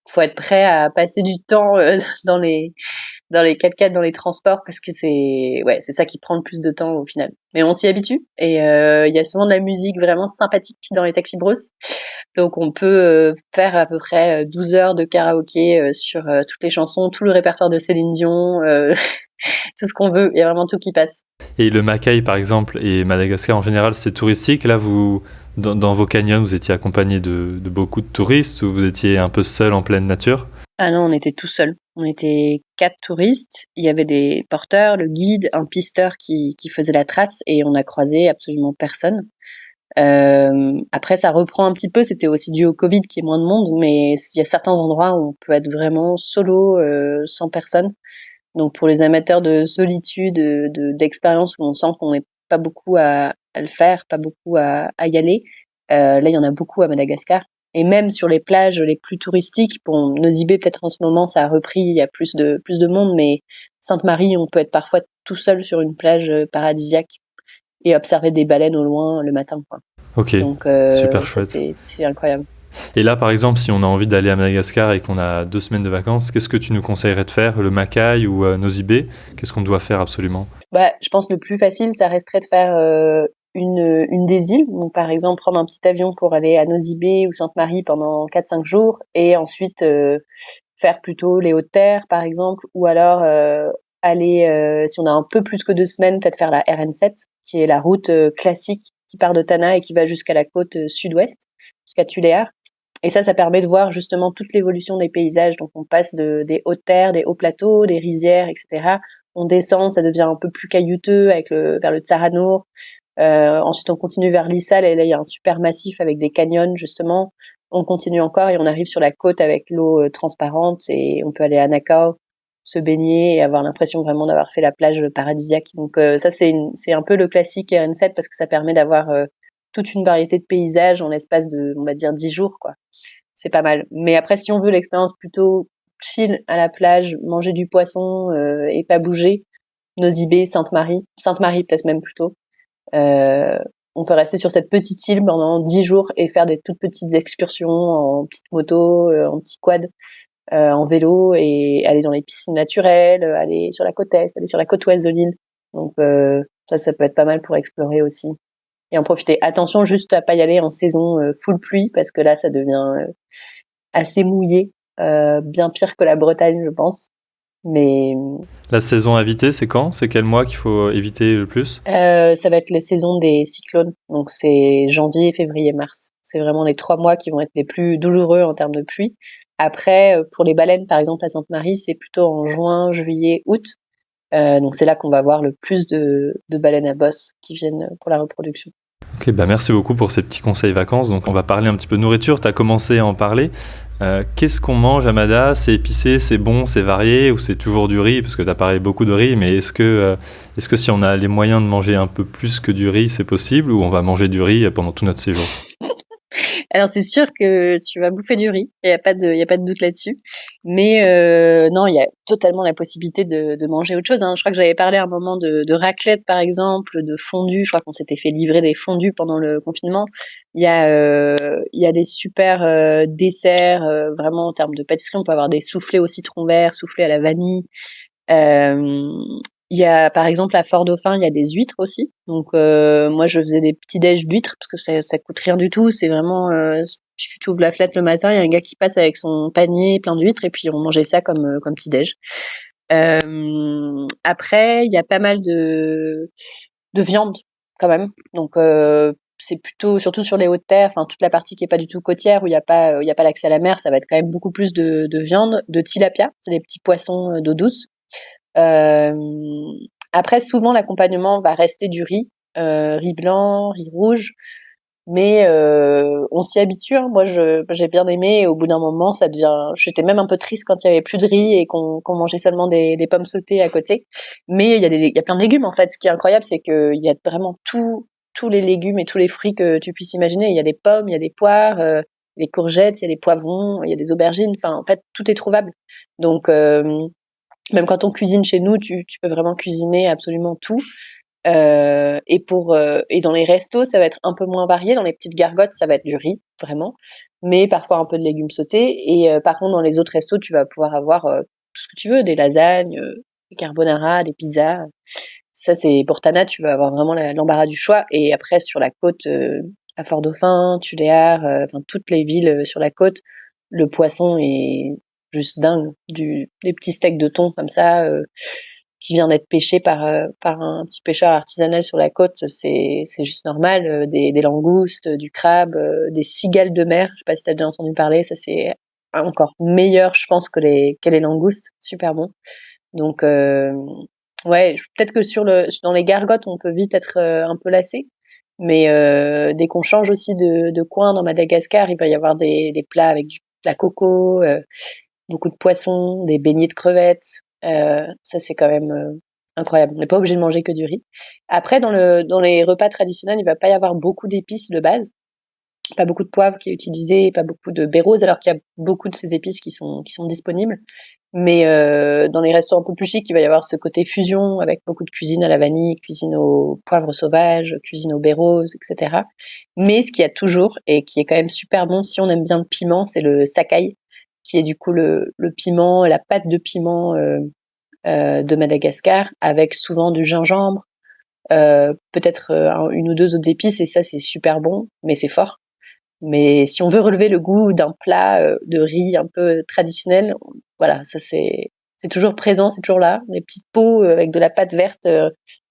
faut être prêt à passer du temps dans les 4x4, dans les transports, parce que c'est ça qui prend le plus de temps au final. Mais on s'y habitue, et il y a souvent de la musique vraiment sympathique dans les taxis bros. Donc on peut faire à peu près 12 heures de karaoké sur toutes les chansons, tout le répertoire de Céline Dion, tout ce qu'on veut. Il y a vraiment tout qui passe. Et le Macaï, par exemple, et Madagascar en général, c'est touristique. Là, dans vos canyons, vous étiez accompagné de beaucoup de touristes ou vous étiez un peu seul en pleine nature? Ah non, on était tout seuls. On était 4 touristes. Il y avait des porteurs, le guide, un pisteur qui faisait la trace, et on a croisé absolument personne. Après, ça reprend un petit peu. C'était aussi dû au Covid qu'il y ait moins de monde, mais il y a certains endroits où on peut être vraiment solo, sans personne. Donc pour les amateurs de solitude, d'expérience où on sent qu'on n'est pas beaucoup à le faire, pas beaucoup à y aller, là il y en a beaucoup à Madagascar. Et même sur les plages les plus touristiques, bon, Nosy Be peut-être en ce moment ça a repris, il y a plus de monde, mais Sainte-Marie, on peut être parfois tout seul sur une plage paradisiaque et observer des baleines au loin le matin, quoi. Ok, Donc super ça chouette. c'est incroyable. Et là, par exemple, si on a envie d'aller à Madagascar et qu'on a 2 semaines de vacances, qu'est-ce que tu nous conseillerais de faire? Le Macaï ou Nosy Be? Qu'est-ce qu'on doit faire absolument? Bah, je pense le plus facile, ça resterait de faire une des îles. Donc, par exemple, prendre un petit avion pour aller à Nosy Be ou Sainte-Marie pendant 4-5 jours, et ensuite faire plutôt les Hautes-Terres, par exemple, ou alors aller, si on a un peu plus que 2 semaines, peut-être faire la RN7, qui est la route classique qui part de Tana et qui va jusqu'à la côte sud-ouest, jusqu'à Tuléar. Et ça permet de voir justement toute l'évolution des paysages. Donc on passe des hautes terres, des hauts plateaux, des rizières, etc. On descend, ça devient un peu plus caillouteux vers le Tsaranour. Ensuite on continue vers l'Issal, et là il y a un super massif avec des canyons justement. On continue encore et on arrive sur la côte avec l'eau transparente, et on peut aller à Nakao, se baigner et avoir l'impression vraiment d'avoir fait la plage paradisiaque. Donc ça c'est un peu le classique RN7, parce que ça permet d'avoir toute une variété de paysages en l'espace de, on va dire, 10 jours, quoi. C'est pas mal. Mais après, si on veut l'expérience plutôt chill à la plage, manger du poisson et pas bouger, Nosy Be, Sainte-Marie peut-être même plutôt. Euh, on peut rester sur cette petite île pendant 10 jours et faire des toutes petites excursions en petite moto, en petit quad, en vélo, et aller dans les piscines naturelles, aller sur la côte est, aller sur la côte ouest de l'île. Donc ça peut être pas mal pour explorer aussi et en profiter. Attention juste à pas y aller en saison full pluie, parce que là ça devient assez mouillé, bien pire que la Bretagne, je pense. Mais La saison à éviter, c'est quand? C'est quel mois qu'il faut éviter le plus? ça va être la saison des cyclones, donc c'est janvier, février, mars. C'est vraiment les 3 mois qui vont être les plus douloureux en termes de pluie. Après, pour les baleines, par exemple, à Sainte-Marie, c'est plutôt en juin, juillet, août. Donc c'est là qu'on va voir le plus de baleines à bosse qui viennent pour la reproduction. Ok, bah merci beaucoup pour ces petits conseils vacances. Donc on va parler un petit peu de nourriture, tu as commencé à en parler. Qu'est-ce qu'on mange à Mada? C'est épicé, c'est bon, c'est varié, ou c'est toujours du riz? Parce que tu as parlé beaucoup de riz, mais est-ce que si on a les moyens de manger un peu plus que du riz, c'est possible, ou on va manger du riz pendant tout notre séjour? Alors c'est sûr que tu vas bouffer du riz, il y a pas de doute là-dessus. Mais non, il y a totalement la possibilité de manger autre chose, hein. Je crois que j'avais parlé à un moment de raclette par exemple, de fondue. Je crois qu'on s'était fait livrer des fondus pendant le confinement. Il y a des super desserts, vraiment en termes de pâtisserie. On peut avoir des soufflés au citron vert, soufflés à la vanille. Euh, il y a, par exemple, à Fort-Dauphin, il y a des huîtres aussi. Donc, moi, je faisais des petits déj d'huîtres parce que ça coûte rien du tout. C'est vraiment, tu ouvres la fenêtre le matin, il y a un gars qui passe avec son panier plein d'huîtres, et puis on mangeait ça comme petit déj. Après, il y a pas mal de viande quand même. Donc, c'est plutôt, surtout sur les hautes terres, enfin toute la partie qui est pas du tout côtière, où il y a pas l'accès à la mer, ça va être quand même beaucoup plus de viande, de tilapia, c'est des petits poissons d'eau douce. Euh, Après, souvent, l'accompagnement va rester du riz, riz blanc, riz rouge, mais on s'y habitue, hein. Moi, j'ai bien aimé, et au bout d'un moment, ça devient. J'étais même un peu triste quand il y avait plus de riz et qu'on mangeait seulement des pommes sautées à côté. Mais il y a plein de légumes en fait. Ce qui est incroyable, c'est qu'il y a vraiment tous les légumes et tous les fruits que tu puisses imaginer. Il y a des pommes, il y a des poires, des courgettes, il y a des poivrons, il y a des aubergines. Enfin, en fait, tout est trouvable. Donc même quand on cuisine chez nous, tu peux vraiment cuisiner absolument tout. Et dans les restos, ça va être un peu moins varié. Dans les petites gargotes, ça va être du riz, vraiment. mais parfois un peu de légumes sautés. Et par contre, dans les autres restos, tu vas pouvoir avoir tout ce que tu veux, des lasagnes, des carbonara, des pizzas. Ça, c'est pour Tana, tu vas avoir vraiment l'embarras du choix. Et après, sur la côte, à Fort-Dauphin, Tuléar, enfin toutes les villes sur la côte, le poisson est juste dingue. Des petits steaks de thon comme ça, qui vient d'être pêché par un petit pêcheur artisanal sur la côte, c'est juste normal. Des langoustes, du crabe, des cigales de mer. Je sais pas si t'as déjà entendu parler. Ça, c'est encore meilleur, je pense, que les langoustes. Super bon. Donc, ouais, peut-être que dans les gargotes, on peut vite être un peu lassé. Mais dès qu'on change aussi de coin dans Madagascar, il va y avoir des plats avec de la coco, beaucoup de poissons, des beignets de crevettes. Ça, c'est quand même incroyable. On n'est pas obligé de manger que du riz. Après, dans les repas traditionnels, il va pas y avoir beaucoup d'épices de base. Pas beaucoup de poivre qui est utilisé, pas beaucoup de bérose, alors qu'il y a beaucoup de ces épices qui sont disponibles. Mais dans les restos un peu plus chics, il va y avoir ce côté fusion avec beaucoup de cuisine à la vanille, cuisine au poivre sauvage, cuisine au bérose, etc. Mais ce qu'il y a toujours, et qui est quand même super bon si on aime bien le piment, c'est le sakai, qui est du coup le piment, la pâte de piment de Madagascar, avec souvent du gingembre, peut-être une ou deux autres épices, et ça c'est super bon, mais c'est fort. Mais si on veut relever le goût d'un plat de riz un peu traditionnel, voilà, ça c'est toujours présent, c'est toujours là. Des petites pots avec de la pâte verte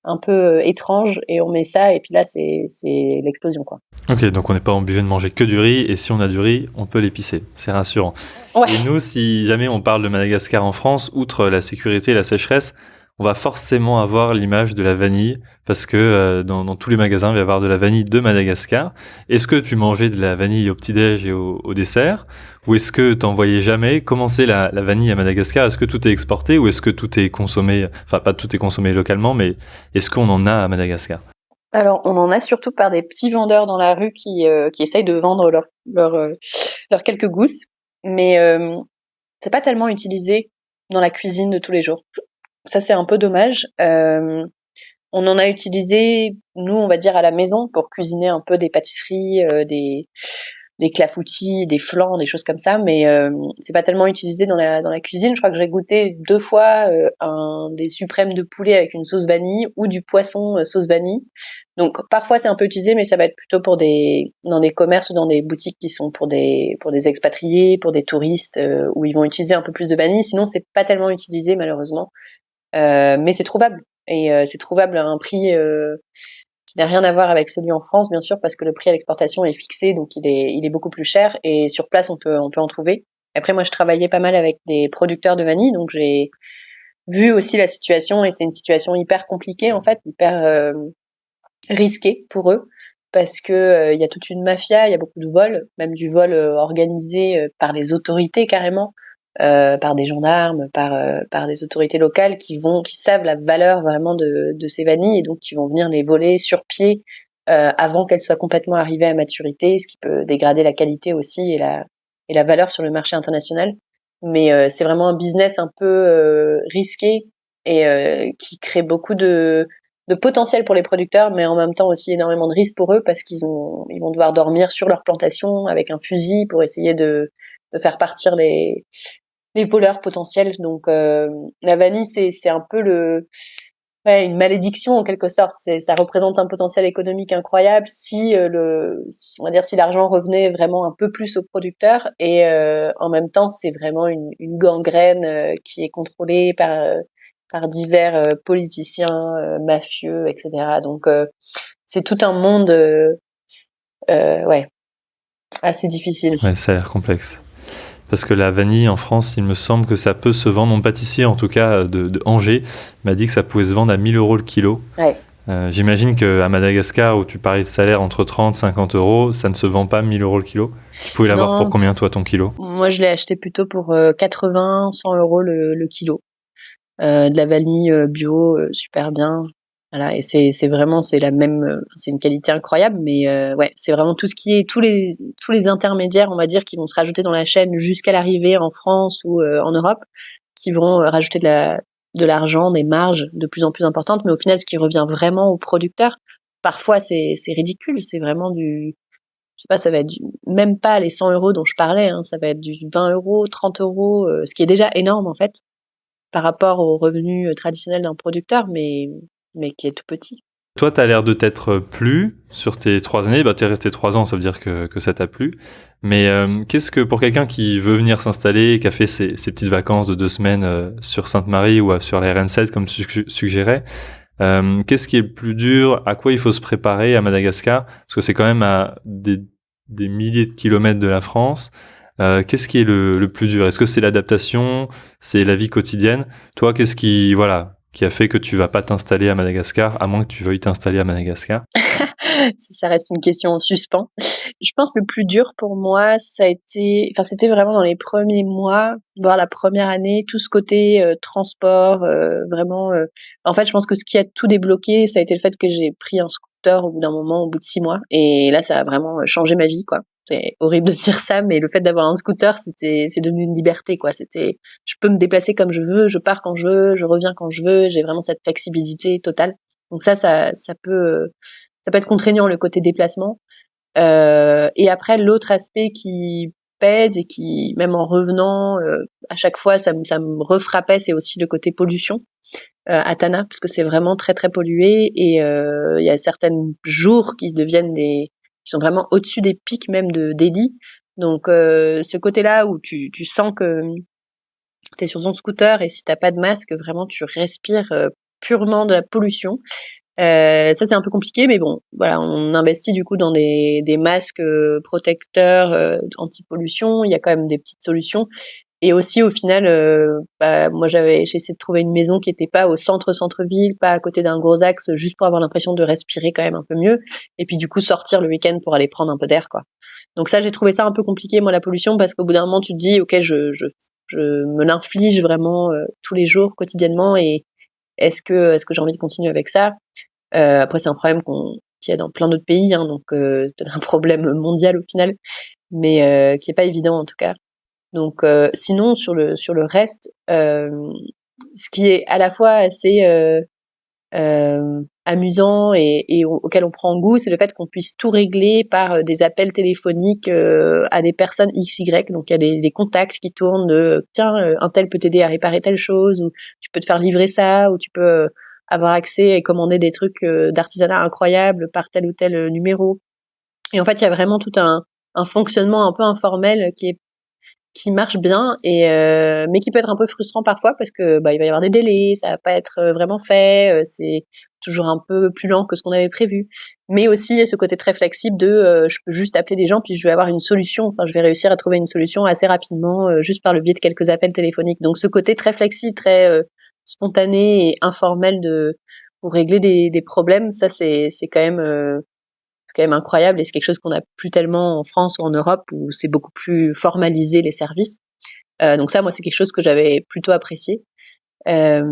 un peu étrange, et on met ça, et puis là c'est l'explosion, quoi. Ok, donc on n'est pas obligé de manger que du riz, et si on a du riz, on peut l'épicer. C'est rassurant. Ouais. Et nous, si jamais on parle de Madagascar en France, outre la sécurité et la sécheresse, on va forcément avoir l'image de la vanille, parce que dans tous les magasins, il va y avoir de la vanille de Madagascar. Est-ce que tu mangeais de la vanille au petit-déj et au dessert? Ou est-ce que t'en voyais jamais? Comment c'est la vanille à Madagascar? Est-ce que tout est exporté ou est-ce que tout est consommé, enfin pas tout est consommé localement, mais est-ce qu'on en a à Madagascar? Alors, on en a surtout par des petits vendeurs dans la rue qui essayent de vendre leurs quelques gousses, mais c'est pas tellement utilisé dans la cuisine de tous les jours. Ça, c'est un peu dommage. On en a utilisé, nous, on va dire, à la maison pour cuisiner un peu des pâtisseries, des clafoutis, des flans, des choses comme ça, mais c'est pas tellement utilisé dans la cuisine. Je crois que j'ai goûté 2 fois des suprêmes de poulet avec une sauce vanille ou du poisson sauce vanille. Donc parfois c'est un peu utilisé, mais ça va être plutôt dans des commerces ou dans des boutiques qui sont pour des expatriés, pour des touristes, où ils vont utiliser un peu plus de vanille. Sinon c'est pas tellement utilisé malheureusement, mais c'est trouvable, et c'est trouvable à un prix qui n'a rien à voir avec celui en France, bien sûr, parce que le prix à l'exportation est fixé, donc il est beaucoup plus cher, et sur place, on peut en trouver. Après, moi, je travaillais pas mal avec des producteurs de vanille, donc j'ai vu aussi la situation, et c'est une situation hyper compliquée, en fait, hyper risquée pour eux, parce que il y a toute une mafia, il y a beaucoup de vols, même du vol organisé par les autorités carrément, par des gendarmes, par des autorités locales qui savent la valeur vraiment de ces vanilles, et donc qui vont venir les voler sur pied avant qu'elles soient complètement arrivées à maturité, ce qui peut dégrader la qualité aussi et la valeur sur le marché international. Mais c'est vraiment un business un peu risqué, et qui crée beaucoup de potentiel pour les producteurs, mais en même temps aussi énormément de risques pour eux, parce ils vont devoir dormir sur leur plantation avec un fusil pour essayer de faire partir les voleurs potentiels. Donc la vanille, c'est un peu une malédiction en quelque sorte. Ça représente un potentiel économique incroyable on va dire, si l'argent revenait vraiment un peu plus aux producteurs, et en même temps c'est vraiment une gangrène qui est contrôlée par divers politiciens, mafieux, etc. Donc c'est tout un monde ouais, assez difficile. Ouais, ça a l'air complexe. Parce que la vanille en France, il me semble que ça peut se vendre. Mon pâtissier, en tout cas de Angers, m'a dit que ça pouvait se vendre à 1 000 € le kilo. Ouais. J'imagine qu'à Madagascar, où tu parlais de salaire entre 30 et 50 euros, ça ne se vend pas 1 000 € le kilo. Tu pouvais l'avoir pour Non, combien, toi, ton kilo? moi je l'ai acheté plutôt pour 80, 100 euros le kilo. De la vanille bio, super bien. Voilà, et c'est vraiment, c'est la même, c'est une qualité incroyable, mais ouais, c'est vraiment tout ce qui est tous les intermédiaires, on va dire, qui vont se rajouter dans la chaîne jusqu'à l'arrivée en France ou en Europe, qui vont rajouter de l'argent, des marges de plus en plus importantes, mais au final, ce qui revient vraiment aux producteurs, parfois c'est ridicule, c'est vraiment je sais pas, ça va être même pas les 100 euros dont je parlais, hein, ça va être du 20 euros, 30 euros, ce qui est déjà énorme en fait par rapport aux revenus traditionnels d'un producteur, mais qui est tout petit. Toi, tu as l'air de t'être plu sur tes 3 années. Bah, tu es resté 3 ans, ça veut dire que ça t'a plu. Mais qu'est-ce que, pour quelqu'un qui veut venir s'installer, qui a fait ses petites vacances de 2 semaines sur Sainte-Marie ou sur la RN7, comme tu suggérais, qu'est-ce qui est le plus dur? À quoi il faut se préparer à Madagascar? Parce que c'est quand même à des milliers de kilomètres de la France. Qu'est-ce qui est le plus dur? Est-ce que c'est l'adaptation? C'est la vie quotidienne? Toi, qu'est-ce qui a fait que tu vas pas t'installer à Madagascar, à moins que tu veuilles t'installer à Madagascar? Ça reste une question en suspens. Je pense que le plus dur pour moi, c'était vraiment dans les premiers mois, voire la première année, tout ce côté transport, vraiment. En fait, je pense que ce qui a tout débloqué, ça a été le fait que j'ai pris un scooter au bout d'un moment, au bout de 6 mois, et là, ça a vraiment changé ma vie, quoi. C'est horrible de dire ça, mais le fait d'avoir un scooter, c'est devenu une liberté, quoi. Je peux me déplacer comme je veux, je pars quand je veux, je reviens quand je veux, j'ai vraiment cette flexibilité totale. Donc ça peut être contraignant le côté déplacement. Et après l'autre aspect qui pèse et qui même en revenant à chaque fois ça me refrappait, c'est aussi le côté pollution à Tana, parce que c'est vraiment très très pollué et il y a certains jours qui sont vraiment au-dessus des pics même de d'Eli. Donc ce côté-là où tu sens que t'es sur ton scooter et si t'as pas de masque, vraiment tu respires purement de la pollution. Ça c'est un peu compliqué, mais bon, voilà, on investit du coup dans des masques protecteurs anti-pollution. Il y a quand même des petites solutions. Et aussi au final, moi j'ai essayé de trouver une maison qui était pas au centre-ville, pas à côté d'un gros axe, juste pour avoir l'impression de respirer quand même un peu mieux. Et puis du coup sortir le week-end pour aller prendre un peu d'air, quoi. Donc ça j'ai trouvé ça un peu compliqué moi la pollution parce qu'au bout d'un moment tu te dis ok je me l'inflige vraiment tous les jours quotidiennement et est-ce que j'ai envie de continuer avec ça? Après, c'est un problème qu'il y a dans plein d'autres pays, hein, donc peut-être un problème mondial au final, mais qui est pas évident en tout cas. Donc, sinon sur le reste, ce qui est à la fois assez amusant et auquel on prend goût, c'est le fait qu'on puisse tout régler par des appels téléphoniques à des personnes XY. Donc il y a des contacts qui tournent de tiens, un tel peut t'aider à réparer telle chose, ou tu peux te faire livrer ça, ou tu peux avoir accès et commander des trucs d'artisanat incroyables par tel ou tel numéro. Et en fait, il y a vraiment tout un fonctionnement un peu informel qui marche bien et mais qui peut être un peu frustrant parfois parce que il va y avoir des délais, ça va pas être vraiment fait, c'est toujours un peu plus lent que ce qu'on avait prévu. Mais aussi il y a ce côté très flexible de je peux juste appeler des gens puis je vais avoir une solution, enfin je vais réussir à trouver une solution assez rapidement juste par le biais de quelques appels téléphoniques. Donc ce côté très flexible, très spontané et informel de pour régler des problèmes, ça c'est quand même incroyable et c'est quelque chose qu'on n'a plus tellement en France ou en Europe où c'est beaucoup plus formalisé les services. Donc ça, moi, c'est quelque chose que j'avais plutôt apprécié. Euh,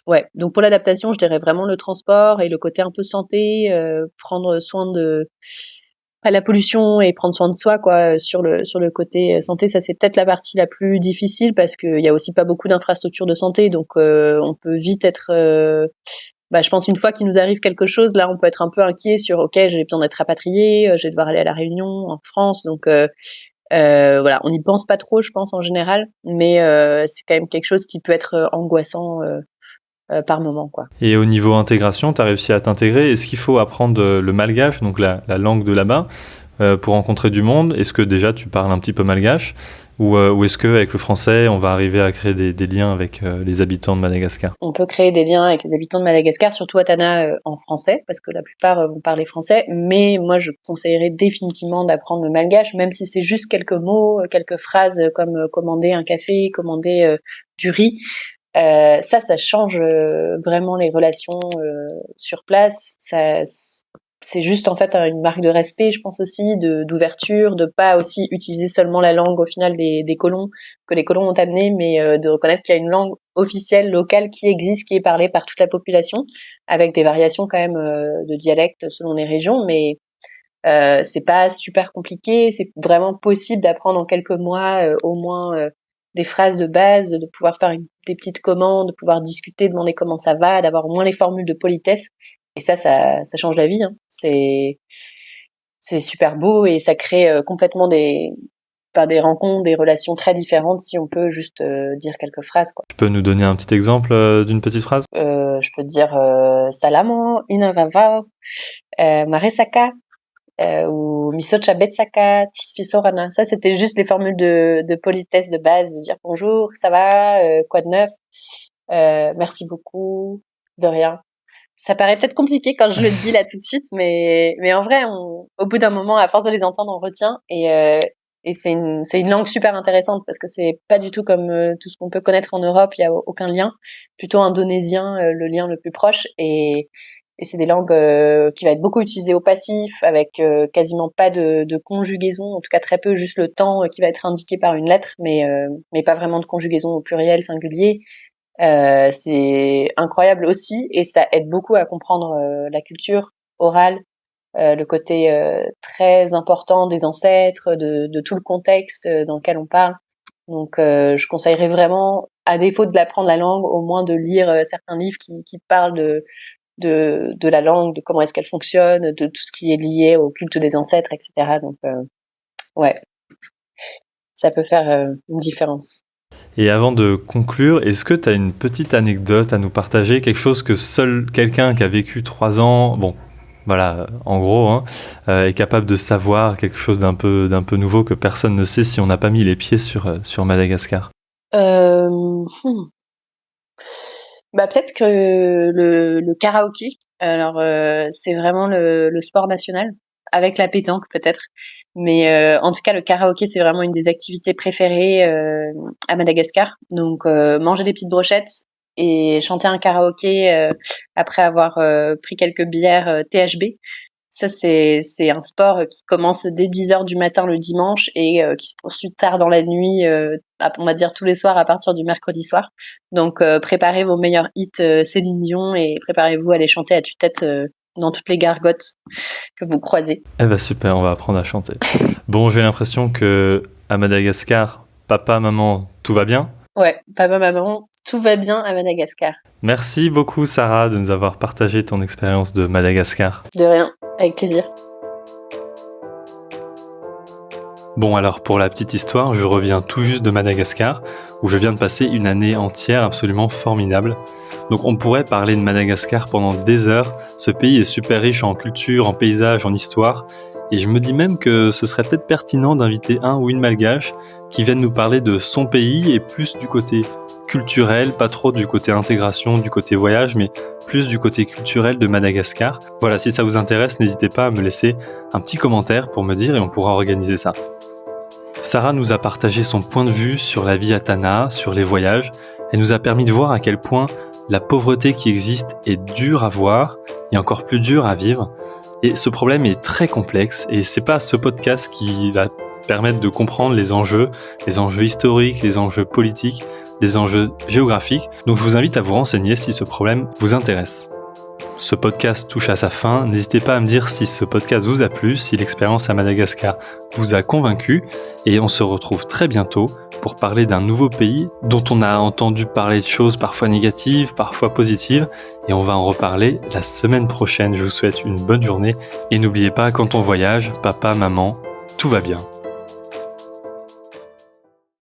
ouais. Donc pour l'adaptation, je dirais vraiment le transport et le côté un peu santé, prendre soin de pas la pollution et prendre soin de soi, quoi. Sur le côté santé, ça c'est peut-être la partie la plus difficile parce qu'il y a aussi pas beaucoup d'infrastructures de santé, donc on peut vite être je pense une fois qu'il nous arrive quelque chose, là, on peut être un peu inquiet sur, ok, j'ai besoin d'être rapatrié, je vais devoir aller à la Réunion, en France, donc voilà, on n'y pense pas trop, je pense en général, mais c'est quand même quelque chose qui peut être angoissant par moment, quoi. Et au niveau intégration, tu as réussi à t'intégrer. Est-ce qu'il faut apprendre le malgache, donc la langue de là-bas, pour rencontrer du monde? Est-ce que déjà tu parles un petit peu malgache? Ou est-ce qu'avec le français, on va arriver à créer des liens avec les habitants de Madagascar? On peut créer des liens avec les habitants de Madagascar, surtout à Tana en français, parce que la plupart vont parler français, mais moi je conseillerais définitivement d'apprendre le malgache, même si c'est juste quelques mots, quelques phrases comme commander un café, commander du riz. Ça change vraiment les relations sur place. C'est juste en fait une marque de respect, je pense aussi, d'ouverture, de pas aussi utiliser seulement la langue au final des colons que les colons ont amené, mais de reconnaître qu'il y a une langue officielle locale qui existe, qui est parlée par toute la population, avec des variations quand même de dialectes selon les régions, mais c'est pas super compliqué, c'est vraiment possible d'apprendre en quelques mois au moins des phrases de base, de pouvoir faire des petites commandes, de pouvoir discuter, demander comment ça va, d'avoir au moins les formules de politesse. Et ça change la vie, hein. c'est super beau et ça crée complètement des rencontres, des relations très différentes si on peut juste dire quelques phrases, quoi. Tu peux nous donner un petit exemple d'une petite phrase? Je peux te dire Salamo, Inavava, Maresaka, ou Misocha Betsaka, Tisfisorana. Ça, c'était juste les formules de politesse de base, de dire bonjour, ça va, quoi de neuf, merci beaucoup, de rien. Ça paraît peut-être compliqué quand je le dis là tout de suite, mais en vrai, au bout d'un moment, à force de les entendre, on retient et c'est une langue super intéressante parce que c'est pas du tout comme tout ce qu'on peut connaître en Europe, il y a aucun lien, plutôt indonésien, le lien le plus proche et c'est des langues qui va être beaucoup utilisées au passif avec quasiment pas de conjugaison, en tout cas très peu, juste le temps qui va être indiqué par une lettre, mais pas vraiment de conjugaison au pluriel, singulier. C'est incroyable aussi et ça aide beaucoup à comprendre la culture orale, le côté très important des ancêtres, de tout le contexte dans lequel on parle. Donc je conseillerais vraiment, à défaut de l'apprendre la langue, au moins de lire certains livres qui parlent de la langue, de comment est-ce qu'elle fonctionne, de tout ce qui est lié au culte des ancêtres, etc. Donc ouais, ça peut faire une différence. Et avant de conclure, est-ce que tu as une petite anecdote à nous partager, quelque chose que seul quelqu'un qui a vécu 3 ans, bon, voilà, en gros, hein, est capable de savoir, quelque chose d'un peu nouveau que personne ne sait si on n'a pas mis les pieds sur Madagascar? Bah peut-être que le karaoké. Alors c'est vraiment le sport national avec la pétanque peut-être. Mais en tout cas le karaoké c'est vraiment une des activités préférées à Madagascar. Donc manger des petites brochettes et chanter un karaoké après avoir pris quelques bières THB. Ça, c'est un sport qui commence dès 10h du matin le dimanche et qui se poursuit tard dans la nuit, on va dire tous les soirs à partir du mercredi soir. Donc, préparez vos meilleurs hits Céline Dion et préparez-vous à les chanter à tue-tête dans toutes les gargotes que vous croisez. Eh ben super, on va apprendre à chanter. Bon, j'ai l'impression que à Madagascar, papa, maman, tout va bien? Ouais, papa, maman, tout va bien à Madagascar. Merci beaucoup Sarah de nous avoir partagé ton expérience de Madagascar. De rien, avec plaisir. Bon alors pour la petite histoire, je reviens tout juste de Madagascar, où je viens de passer une année entière absolument formidable. Donc on pourrait parler de Madagascar pendant des heures, ce pays est super riche en culture, en paysages, en histoire, et je me dis même que ce serait peut-être pertinent d'inviter un ou une malgache qui vienne nous parler de son pays et plus du côté culturel, pas trop du côté intégration, du côté voyage, mais plus du côté culturel de Madagascar. Voilà, si ça vous intéresse, n'hésitez pas à me laisser un petit commentaire pour me dire et on pourra organiser ça. Sarah nous a partagé son point de vue sur la vie à Tana, sur les voyages. Elle nous a permis de voir à quel point la pauvreté qui existe est dure à voir et encore plus dure à vivre. Et ce problème est très complexe et c'est pas ce podcast qui va permettre de comprendre les enjeux historiques, les enjeux politiques, les enjeux géographiques. Donc je vous invite à vous renseigner si ce problème vous intéresse. Ce podcast touche à sa fin. N'hésitez pas à me dire si ce podcast vous a plu, si l'expérience à Madagascar vous a convaincu. Et on se retrouve très bientôt pour parler d'un nouveau pays dont on a entendu parler de choses parfois négatives, parfois positives. Et on va en reparler la semaine prochaine. Je vous souhaite une bonne journée. Et n'oubliez pas, quand on voyage, papa, maman, tout va bien.